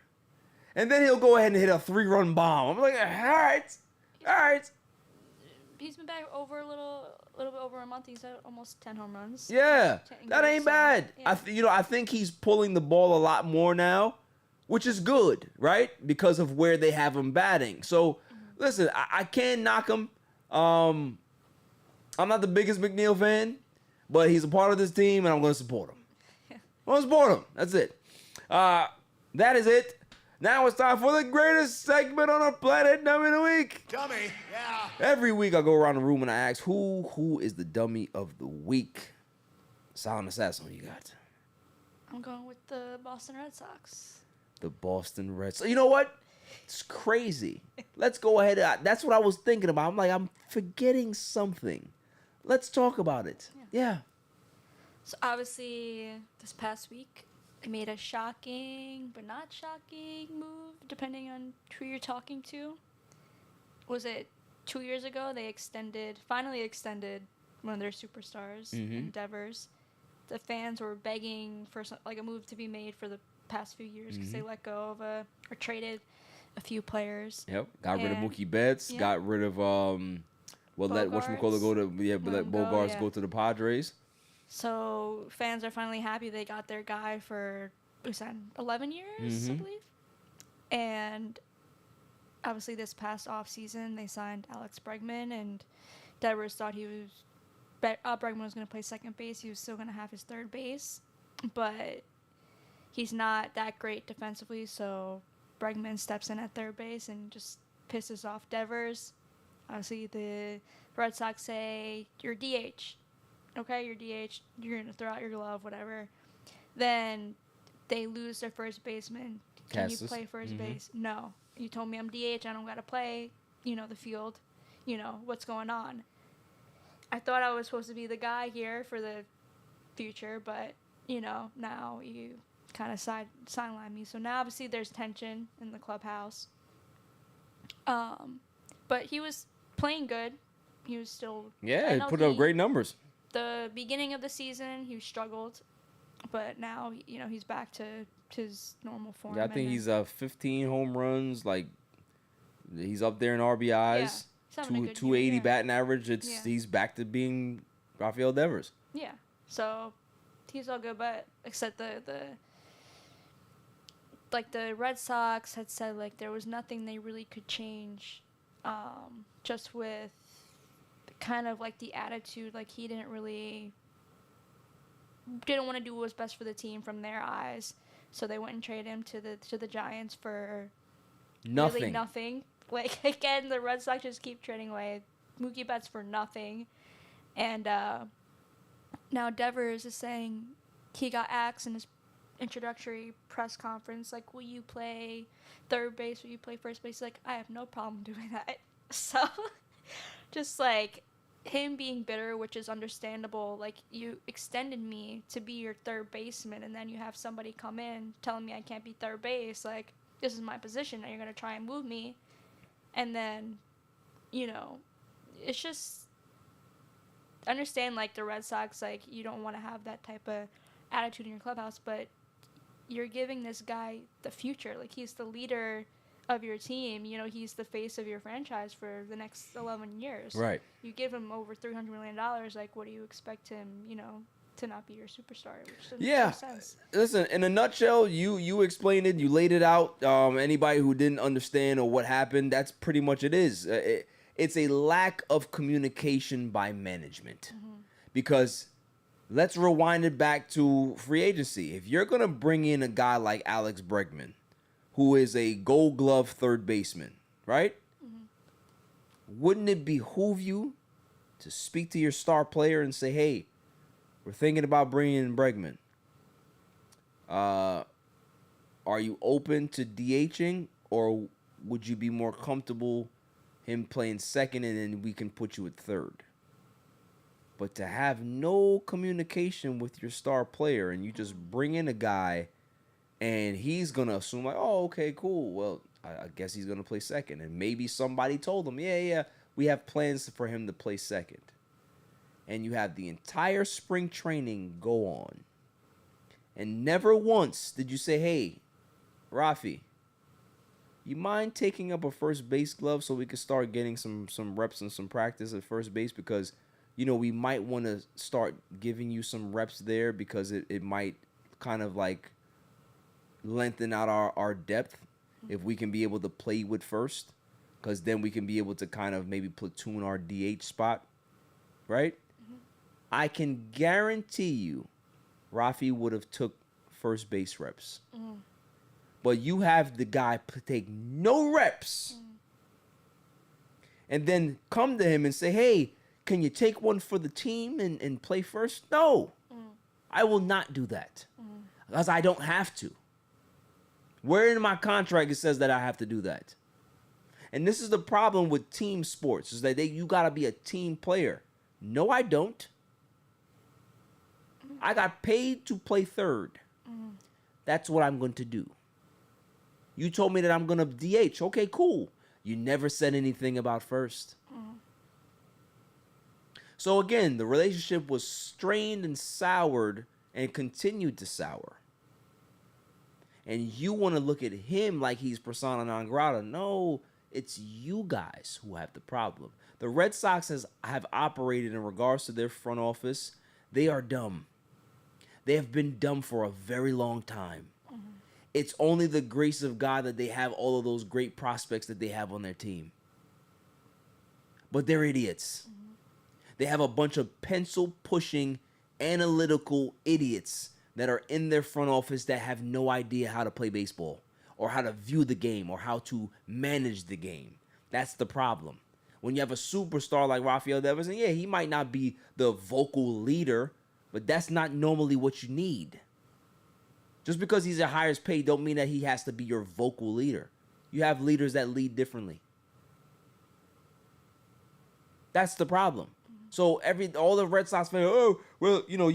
And then he'll go ahead and hit a 3-run bomb. I'm like, all right. He's been back over a little bit over a month. He's had almost 10 home runs. Yeah, that ain't bad. Yeah. I think he's pulling the ball a lot more now, which is good, right? Because of where they have him batting. So, listen, I can't knock him. I'm not the biggest McNeil fan, but he's a part of this team, and I'm going to support him. Yeah. I'm going to support him. That's it. That is it. Now it's time for the greatest segment on the planet, Dummy of the Week. Dummy, yeah. Every week I go around the room and I ask, who is the Dummy of the Week? Silent Assassin, what you got? I'm going with the Boston Red Sox. The Boston Red Sox. You know what? It's crazy. Let's go ahead. That's what I was thinking about. I'm forgetting something. Let's talk about it. Yeah. So obviously, this past week, they made a shocking but not shocking move, depending on who you're talking to. Was it 2 years ago? They finally extended one of their superstars, Devers. The fans were begging for a move to be made for the past few years because they let go of or traded a few players. Yep. Got rid of Mookie Betts. Yeah. Got rid of let whatchamacallit go to let Bogarts go to the Padres. So fans are finally happy they got their guy for 11 years, I believe. And obviously this past offseason, they signed Alex Bregman, and Devers thought Bregman was going to play second base. He was still going to have his third base, but he's not that great defensively, so Bregman steps in at third base and just pisses off Devers. Obviously, the Red Sox say, you're DH. Okay, you're DH, you're going to throw out your glove, whatever. Then they lose their first baseman. Can you play first base? No. You told me I'm DH, I don't got to play, the field. What's going on? I thought I was supposed to be the guy here for the future, but, now you kind of sideline me. So now, obviously, there's tension in the clubhouse. But he was playing good. He was still... Yeah, he put up great numbers. The beginning of the season, he struggled, but now, he's back to his normal form. Yeah, I think he's 15 home runs. Like, he's up there in RBIs. Yeah, 280 batting average. He's back to being Rafael Devers. Yeah, so he's all good, but except the Red Sox had said there was nothing they really could change, just with kind of the attitude, he didn't want to do what was best for the team from their eyes, so they went and traded him to the Giants for nothing. Really nothing. Again, the Red Sox just keep trading away Mookie Betts for nothing, and now Devers is saying he got asked in his introductory press conference, will you play third base? Will you play first base? He's like, I have no problem doing that. So, just him being bitter, which is understandable. You extended me to be your third baseman, and then you have somebody come in telling me I can't be third base. This is my position, and you're going to try and move me. And then, it's just understand, like, the Red Sox, like, you don't want to have that type of attitude in your clubhouse, but you're giving this guy the future. Like, he's the leader of your team. You know, he's the face of your franchise for the next 11 years. Right. You give him over $300 million. Like, what do you expect him, you know, to not be your superstar? Which doesn't make sense. Listen, in a nutshell, you explained it. You laid it out. Anybody who didn't understand or what happened, that's pretty much it is. It's a lack of communication by management. Because let's rewind it back to free agency. If you're going to bring in a guy like Alex Bregman, who is a Gold Glove third baseman, right? Wouldn't it behoove you to speak to your star player and say, hey, we're thinking about bringing in Bregman. Are you open to DHing, or would you be more comfortable him playing second and then we can put you at third? But to have no communication with your star player and you just bring in a guy and he's going to assume like, oh, okay, cool. Well, I guess he's going to play second. And maybe somebody told him, yeah, we have plans for him to play second. And you have the entire spring training go on. And never once did you say, hey, Rafi, you mind taking up a first base glove so we can start getting some reps and some practice at first base? Because, you know, we might want to start giving you some reps there because it might kind of like lengthen out our depth if we can be able to play with first, because then we can be able to kind of maybe platoon our DH spot, right? I can guarantee you Rafi would have took first base reps. But you have the guy take no reps and then come to him and say, hey, can you take one for the team and play first? No, I will not do that because I don't have to. Where in my contract it says that I have to do that? And this is the problem with team sports, is that you got to be a team player. No, I don't. I got paid to play third. That's what I'm going to do. You told me that I'm going to DH. Okay, cool. You never said anything about first. So again, the relationship was strained and soured and continued to sour. And you want to look at him like he's persona non grata. No, it's you guys who have the problem. The Red Sox have operated in regards to their front office. They are dumb. They have been dumb for a very long time. It's only the grace of God that they have all of those great prospects that they have on their team. But they're idiots. They have a bunch of pencil-pushing, analytical idiots that are in their front office that have no idea how to play baseball or how to view the game or how to manage the game. That's the problem. When you have a superstar like Rafael Devers, and yeah, he might not be the vocal leader, but that's not normally what you need. Just because he's the highest paid don't mean that he has to be your vocal leader. You have leaders that lead differently. That's the problem. So all the Red Sox fans, oh, well, you know,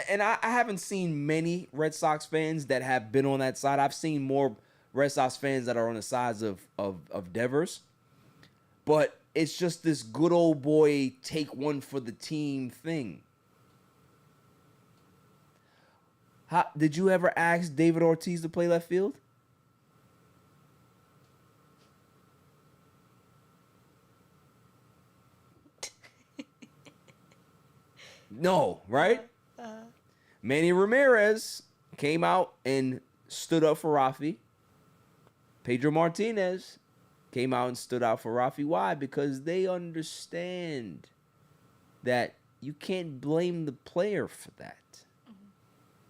and I haven't seen many Red Sox fans that have been on that side. I've seen more Red Sox fans that are on the sides of Devers. But it's just this good old boy take one for the team thing. Did you ever ask David Ortiz to play left field? No, right? Manny Ramirez came out and stood up for Rafi. Pedro Martinez came out and stood out for Rafi. Why? Because they understand that you can't blame the player for that.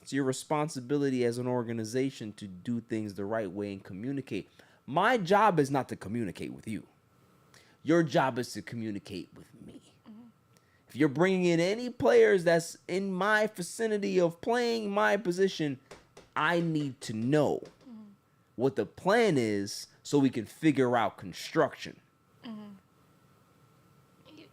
It's your responsibility as an organization to do things the right way and communicate. My job is not to communicate with you. Your job is to communicate with me. If you're bringing in any players that's in my vicinity of playing my position, I need to know what the plan is so we can figure out construction.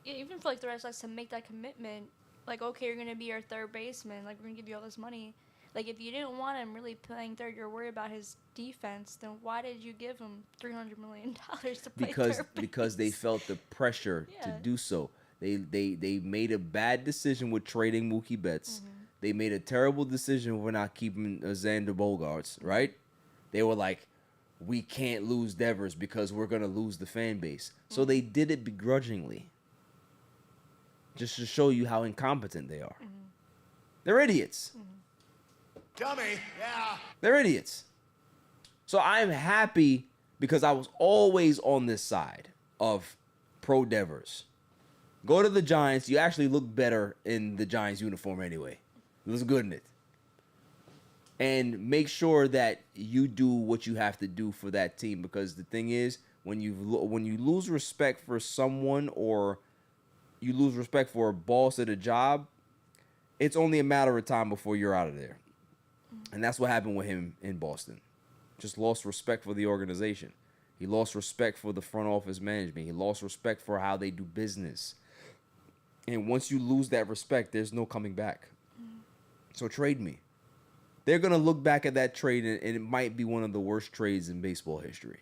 Even for like the Red Sox to make that commitment, like, okay, you're going to be our third baseman, like, we're going to give you all this money. Like, if you didn't want him really playing third, you're worried about his defense, then why did you give him $300 million to play third base? Because they felt the pressure to do so. They made a bad decision with trading Mookie Betts. Mm-hmm. They made a terrible decision for not keeping Xander Bogaerts, right? They were like, we can't lose Devers because we're going to lose the fan base. Mm-hmm. So they did it begrudgingly. Just to show you how incompetent they are. Mm-hmm. They're idiots. Mm-hmm. Dummy, yeah. They're idiots. So I'm happy because I was always on this side of pro Devers. Go to the Giants. You actually look better in the Giants uniform anyway. It looks good in it. And make sure that you do what you have to do for that team, because the thing is, when you lose respect for someone or you lose respect for a boss at a job, it's only a matter of time before you're out of there. And that's what happened with him in Boston. Just lost respect for the organization. He lost respect for the front office management. He lost respect for how they do business. And once you lose that respect, there's no coming back. So trade me. They're going to look back at that trade, and it might be one of the worst trades in baseball history.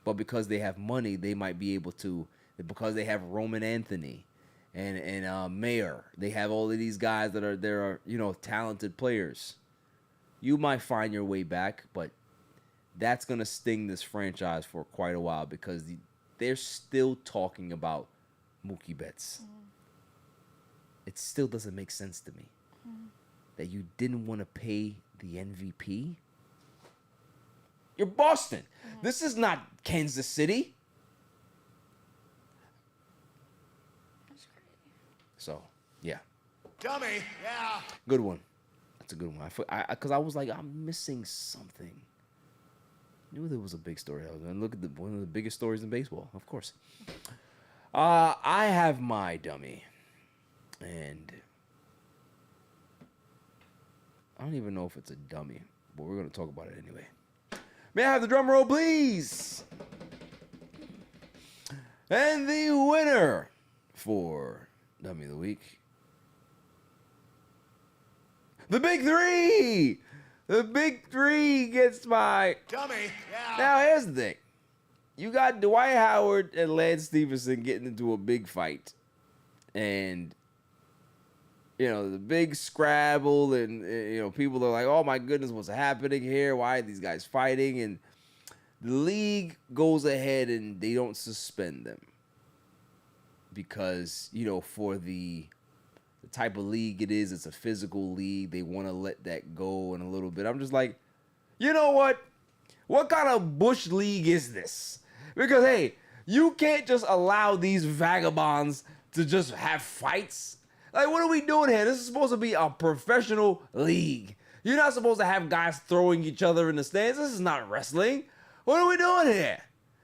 But because they have money, they might be able to, because they have Roman Anthony and Mayer. They have all of these guys that are talented players. You might find your way back, but that's going to sting this franchise for quite a while, because they're still talking about Mookie Betts. Mm-hmm. It still doesn't make sense to me that you didn't want to pay the MVP. You're Boston. Mm-hmm. This is not Kansas City. That's crazy. So, yeah. Dummy, yeah. Good one. That's a good one. Because I was like, I'm missing something. I knew there was a big story. I was going to look at one of the biggest stories in baseball, of course. I have my dummy. And I don't even know if it's a dummy, but we're going to talk about it anyway. May I have the drum roll, please? And the winner for Dummy of the Week, the Big Three. The Big Three gets my dummy. Yeah. Now, here's the thing. You got Dwight Howard and Lance Stephenson getting into a big fight. And the big scrabble, and people are like, oh my goodness, what's happening here? Why are these guys fighting? And the league goes ahead and they don't suspend them because, for the type of league it is, it's a physical league. They want to let that go in a little bit. I'm just like, you know what? What kind of bush league is this? Because, hey, you can't just allow these vagabonds to just have fights. Like, what are we doing here? This is supposed to be a professional league. You're not supposed to have guys throwing each other in the stands. This is not wrestling. What are we doing here?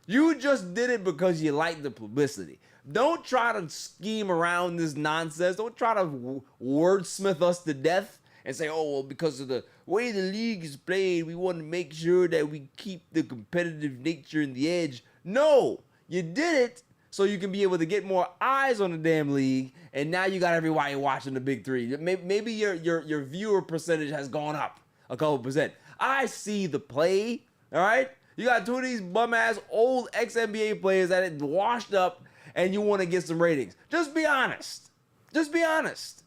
You just did it because you like the publicity. Don't try to scheme around this nonsense. Don't try to wordsmith us to death and say, oh, well, because of the way the league is played, we want to make sure that we keep the competitive nature and the edge. No, you did it so you can be able to get more eyes on the damn league, and now you got everybody watching the Big Three. Maybe your viewer percentage has gone up a couple percent. I see the play, all right? You got two of these bum-ass old ex-NBA players that are washed up, and you want to get some ratings. Just be honest. Just be honest.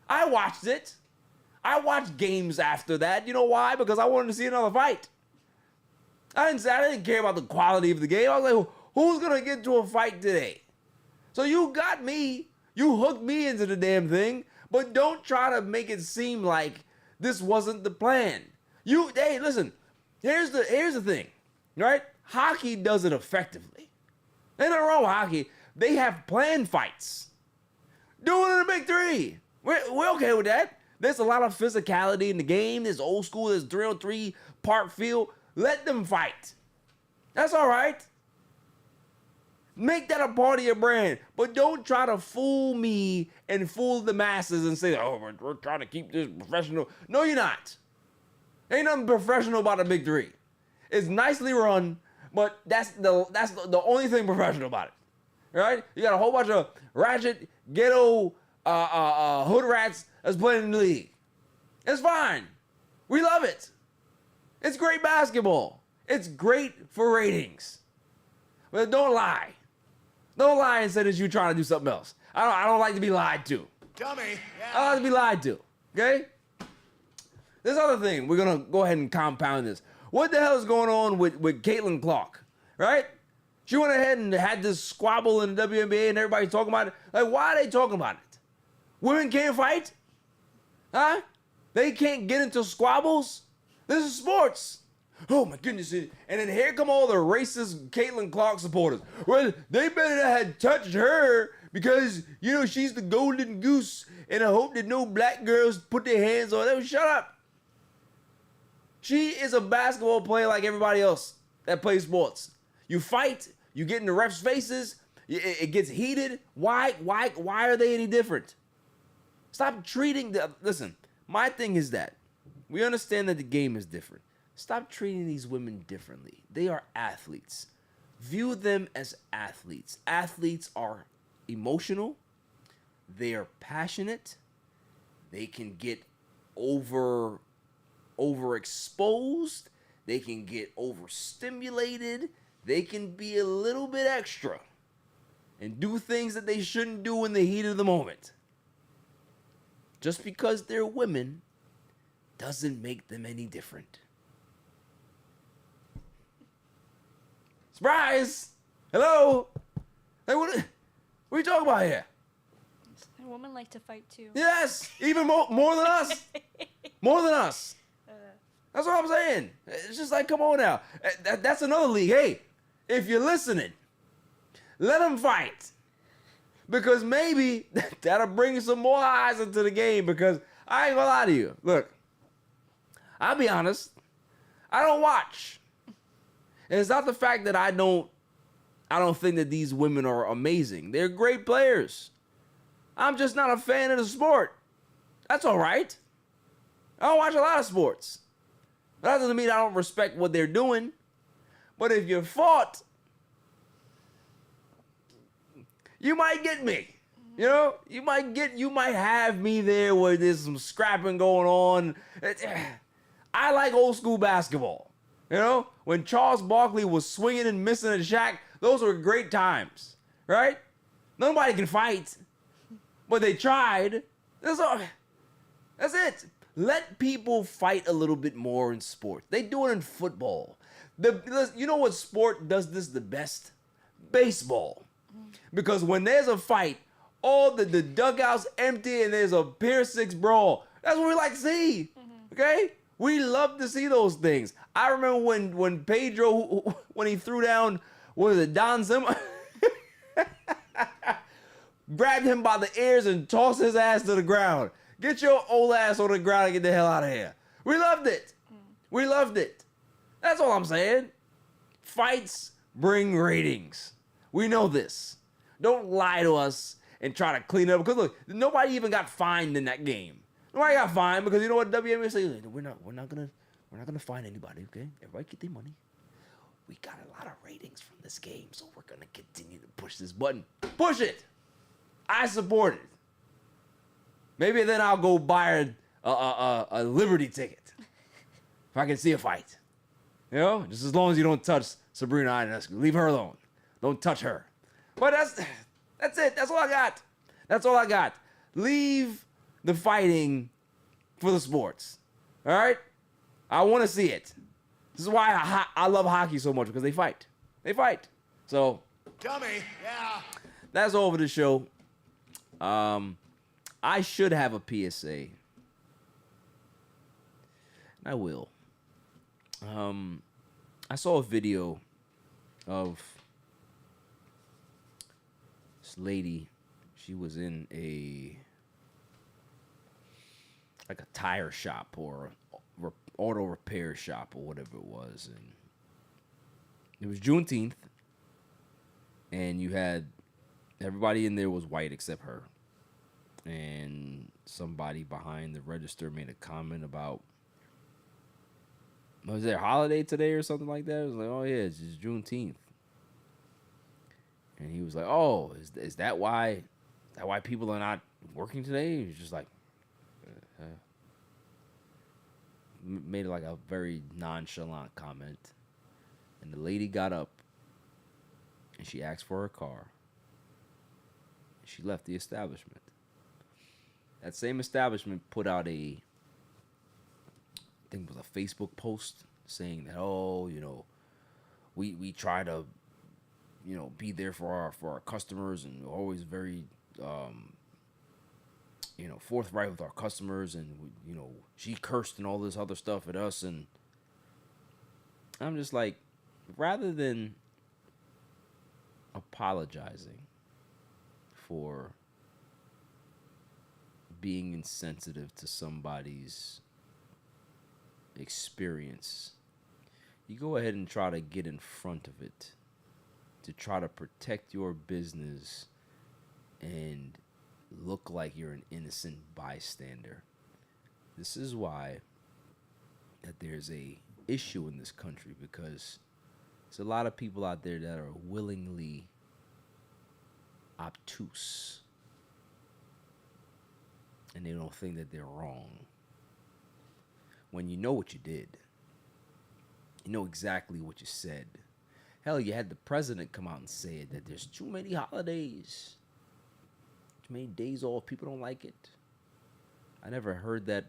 I watched it. I watched games after that. You know why? Because I wanted to see another fight. I didn't care about the quality of the game. I was like, who's going to get into a fight today? So you got me. You hooked me into the damn thing. But don't try to make it seem like this wasn't the plan. Hey, listen. Here's the thing. Right? Hockey does it effectively. Ain't nothing wrong with hockey. They have planned fights. Do it in the Big Three. We're okay with that. There's a lot of physicality in the game. There's old school. There's 3-on-3 park field. Let them fight. That's all right. Make that a part of your brand. But don't try to fool me and fool the masses and say, oh, we're trying to keep this professional. No, you're not. Ain't nothing professional about the Big Three. It's nicely run, but that's the only thing professional about it. Right? You got a whole bunch of ratchet, ghetto, hood rats that's playing in the league. It's fine. We love it. It's great basketball. It's great for ratings. But don't lie. Don't lie and say that you're trying to do something else. I don't like to be lied to. Dummy. I don't like to be lied to. Okay? This other thing, we're going to go ahead and compound this. What the hell is going on with Caitlin Clark? Right? She went ahead and had this squabble in the WNBA and everybody's talking about it. Like, why are they talking about it? Women can't fight? Huh? They can't get into squabbles? This is sports. Oh my goodness. And then here come all the racist Caitlin Clark supporters. Well, they better not have touched her because, you know, she's the golden goose and I hope that no black girls put their hands on her. Shut up. She is a basketball player like everybody else that plays sports. You fight, you get in the refs' faces, it gets heated. Why are they any different? Stop treating listen, my thing is that we understand that the game is different. Stop treating these women differently. They are athletes. View them as athletes. Athletes are emotional. They are passionate. They can get overexposed. They can get overstimulated. They can be a little bit extra and do things that they shouldn't do in the heat of the moment. Just because they're women doesn't make them any different. Surprise! Hello? Hey, what are you talking about here? Women like to fight too. Yes! Even more than us! More than us! That's what I'm saying. It's just like, come on now. That's another league. Hey, if you're listening, let them fight. Because maybe that'll bring some more eyes into the game. Because I ain't gonna lie to you. Look, I'll be honest. I don't watch. And it's not the fact that I don't think that these women are amazing. They're great players. I'm just not a fan of the sport. That's all right. I don't watch a lot of sports. That doesn't mean I don't respect what they're doing. But if you fought, you might get me. You know, you might have me there where there's some scrapping going on. I like old school basketball. You know, when Charles Barkley was swinging and missing at Shaq, those were great times, right? Nobody can fight, but they tried. That's it. Let people fight a little bit more in sports. They do it in football. You know what sport does this the best? Baseball. Because when there's a fight, all the dugouts empty and there's a Pier 6 brawl. That's what we like to see. Okay? We love to see those things. I remember when Pedro, when he threw down, what is it, Don Zimmer? Grabbed him by the ears and tossed his ass to the ground. Get your old ass on the ground and get the hell out of here. We loved it. We loved it. That's all I'm saying. Fights bring ratings. We know this. Don't lie to us and try to clean it up. Because look, nobody even got fined in that game. Nobody got fined because you know what WNBA say? We're not gonna fine anybody, okay? Everybody get their money. We got a lot of ratings from this game, so we're gonna continue to push this button. Push it. I support it. Maybe then I'll go buy a Liberty ticket if I can see a fight. You know, just as long as you don't touch Sabrina Ionescu. Leave her alone. Don't touch her. But that's it. That's all I got. That's all I got. Leave the fighting for the sports. All right? I want to see it. This is why I love hockey so much, because they fight. They fight. So, Dummy. Yeah. that's all for the show. I should have a PSA. I will. I saw a video of this lady. She was in a tire shop or auto repair shop or whatever it was, and it was Juneteenth, and you had everybody in there was white except her, and somebody behind the register made a comment about, was there a holiday today or something like that? It was like, oh yeah, it's just Juneteenth. And he was like, oh, is that why people are not working today? He's just like, made like a very nonchalant comment, and the lady got up and she asked for her car. She left the establishment. That same establishment put out I think it was a Facebook post saying that, oh, we try to, be there for our customers, and we're always very, forthright with our customers, and she cursed and all this other stuff at us, and I'm just like, rather than apologizing for being insensitive to somebody's experience, you go ahead and try to get in front of it to try to protect your business and look like you're an innocent bystander. This is why that there's a issue in this country, because there's a lot of people out there that are willingly obtuse, and they don't think that they're wrong. When you know what you did, you know exactly what you said. Hell, you had the president come out and say it, that there's too many holidays, too many days off, people don't like it. I never heard that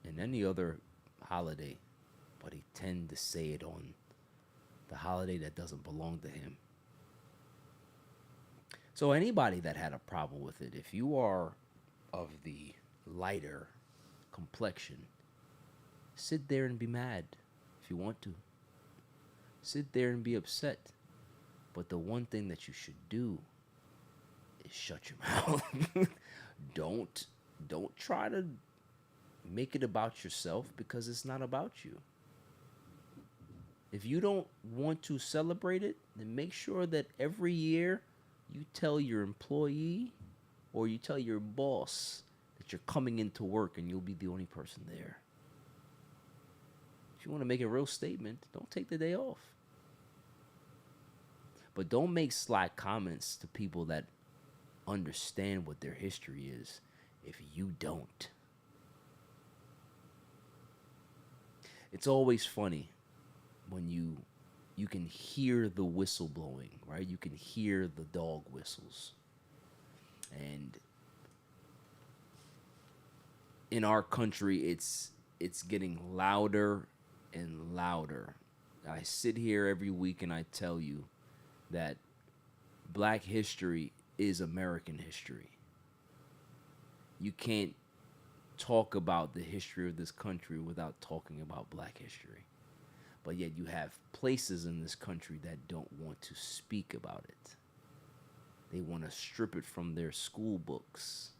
in any other holiday, but he tend to say it on the holiday that doesn't belong to him. So anybody that had a problem with it, if you are of the lighter complexion, sit there and be mad if you want to. Sit there and be upset. But the one thing that you should do is shut your mouth. Don't try to make it about yourself, because it's not about you. If you don't want to celebrate it, then make sure that every year you tell your employee or you tell your boss that you're coming into work and you'll be the only person there. If you want to make a real statement, don't take the day off. But don't make sly comments to people that understand what their history is if you don't. It's always funny when you can hear the whistle blowing, right? You can hear the dog whistles. And in our country, it's getting louder and louder. I sit here every week and I tell you that Black history is American history. You can't talk about the history of this country without talking about Black history. But yet you have places in this country that don't want to speak about it. They want to strip it from their school books.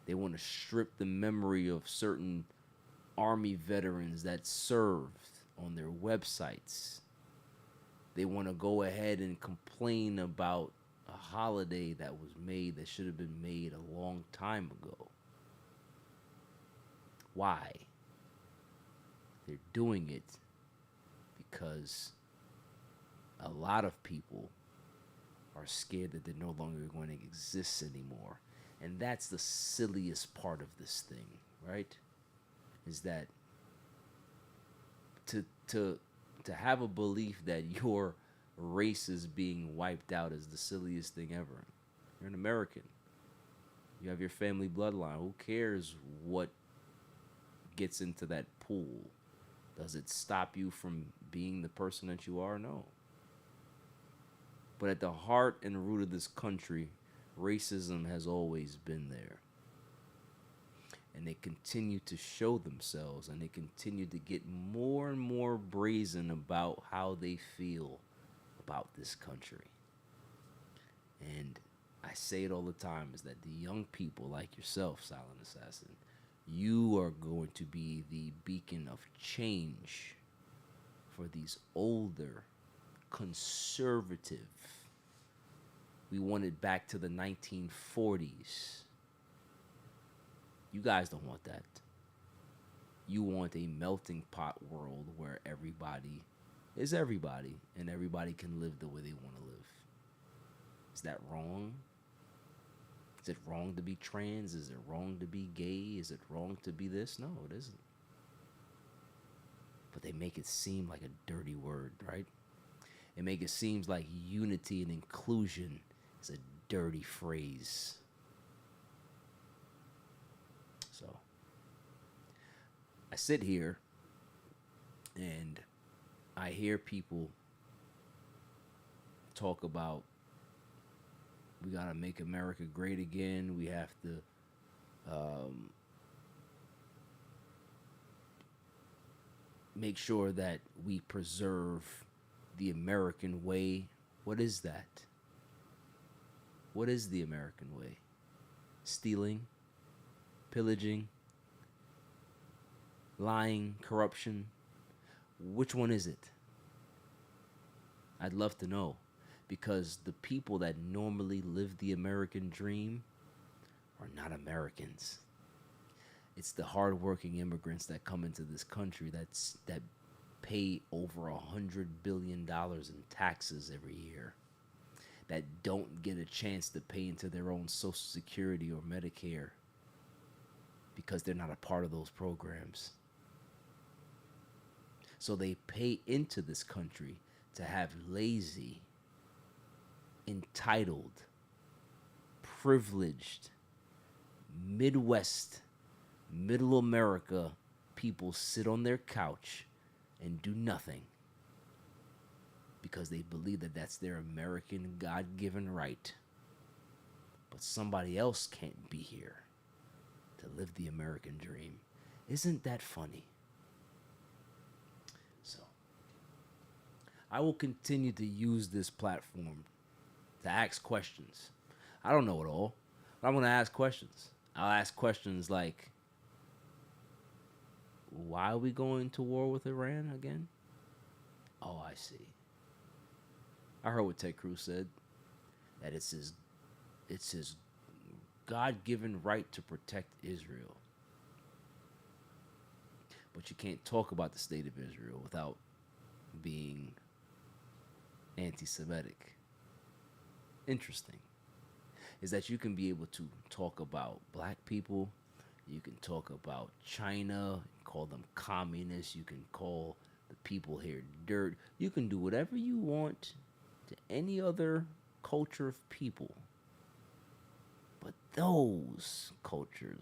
They want to strip the memory of certain Army veterans that served on their websites. They want to go ahead and complain about a holiday that was made that should have been made a long time ago. Why? They're doing it because a lot of people are scared that they're no longer going to exist anymore. And that's the silliest part of this thing, right? Is that to have a belief that your race is being wiped out is the silliest thing ever. You're an American. You have your family bloodline. Who cares what gets into that pool? Does it stop you from being the person that you are? No. But at the heart and root of this country, racism has always been there. And they continue to show themselves, and they continue to get more and more brazen about how they feel about this country. And I say it all the time, is that the young people like yourself, Silent Assassin, you are going to be the beacon of change for these older, conservative. We want it back to the 1940s. You guys don't want that. You want a melting pot world where everybody is everybody and everybody can live the way they want to live. Is that wrong? Is it wrong to be trans? Is it wrong to be gay? Is it wrong to be this? No, it isn't. but they make it seem like a dirty word, right? They make it seem like unity and inclusion is a dirty phrase. So I sit here and I hear people talk about we gotta make America great again. We have to make sure that we preserve the American way. What is that? What is the American way? Stealing, pillaging, lying, corruption. Which one is it? I'd love to know, because the people that normally live the American dream are not Americans. It's the hardworking immigrants that come into this country that pay over $100 billion in taxes every year, that don't get a chance to pay into their own Social Security or Medicare because they're not a part of those programs. So they pay into this country to have lazy, entitled, privileged, Midwest, Middle America people sit on their couch and do nothing because they believe that that's their American God-given right. But somebody else can't be here to live the American dream. Isn't that funny? So, I will continue to use this platform to ask questions. I don't know it all, but I'm going to ask questions. I'll ask questions like, why are we going to war with Iran again? Oh, I see. I heard what Ted Cruz said, that it's his God-given right to protect Israel. But you can't talk about the state of Israel without being anti-Semitic. Interesting. Is that you can be able to talk about black people, you can talk about China, call them communists, you can call the people here dirt. You can do whatever you want to any other culture of people. But those cultures,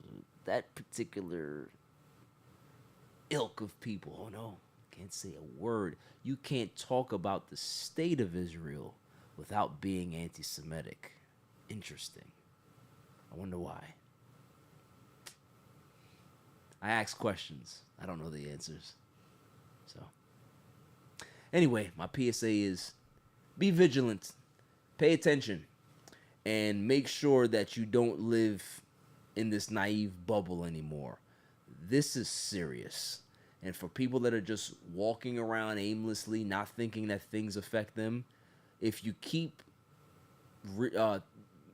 that particular ilk of people, oh no, can't say a word. You can't talk about the state of Israel without being anti-Semitic. Interesting. I wonder why. I ask questions. I don't know the answers. So, anyway, my PSA is be vigilant, pay attention, and make sure that you don't live in this naive bubble anymore. This is serious. And for people that are just walking around aimlessly, not thinking that things affect them, if you keep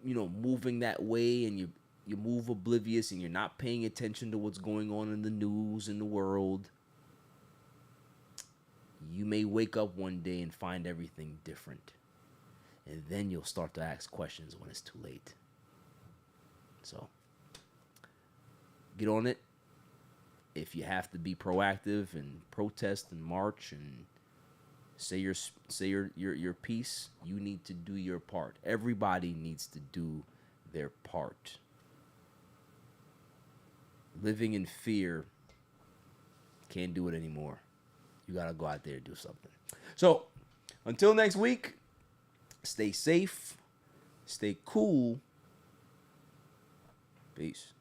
moving that way, and you move oblivious and you're not paying attention to what's going on in the news, in the world, you may wake up one day and find everything different. And then you'll start to ask questions when it's too late. So, get on it. If you have to be proactive and protest and march and say your piece, you need to do your part. Everybody needs to do their part. Living in fear, can't do it anymore. You gotta go out there and do something. So, until next week, stay safe, stay cool. Peace.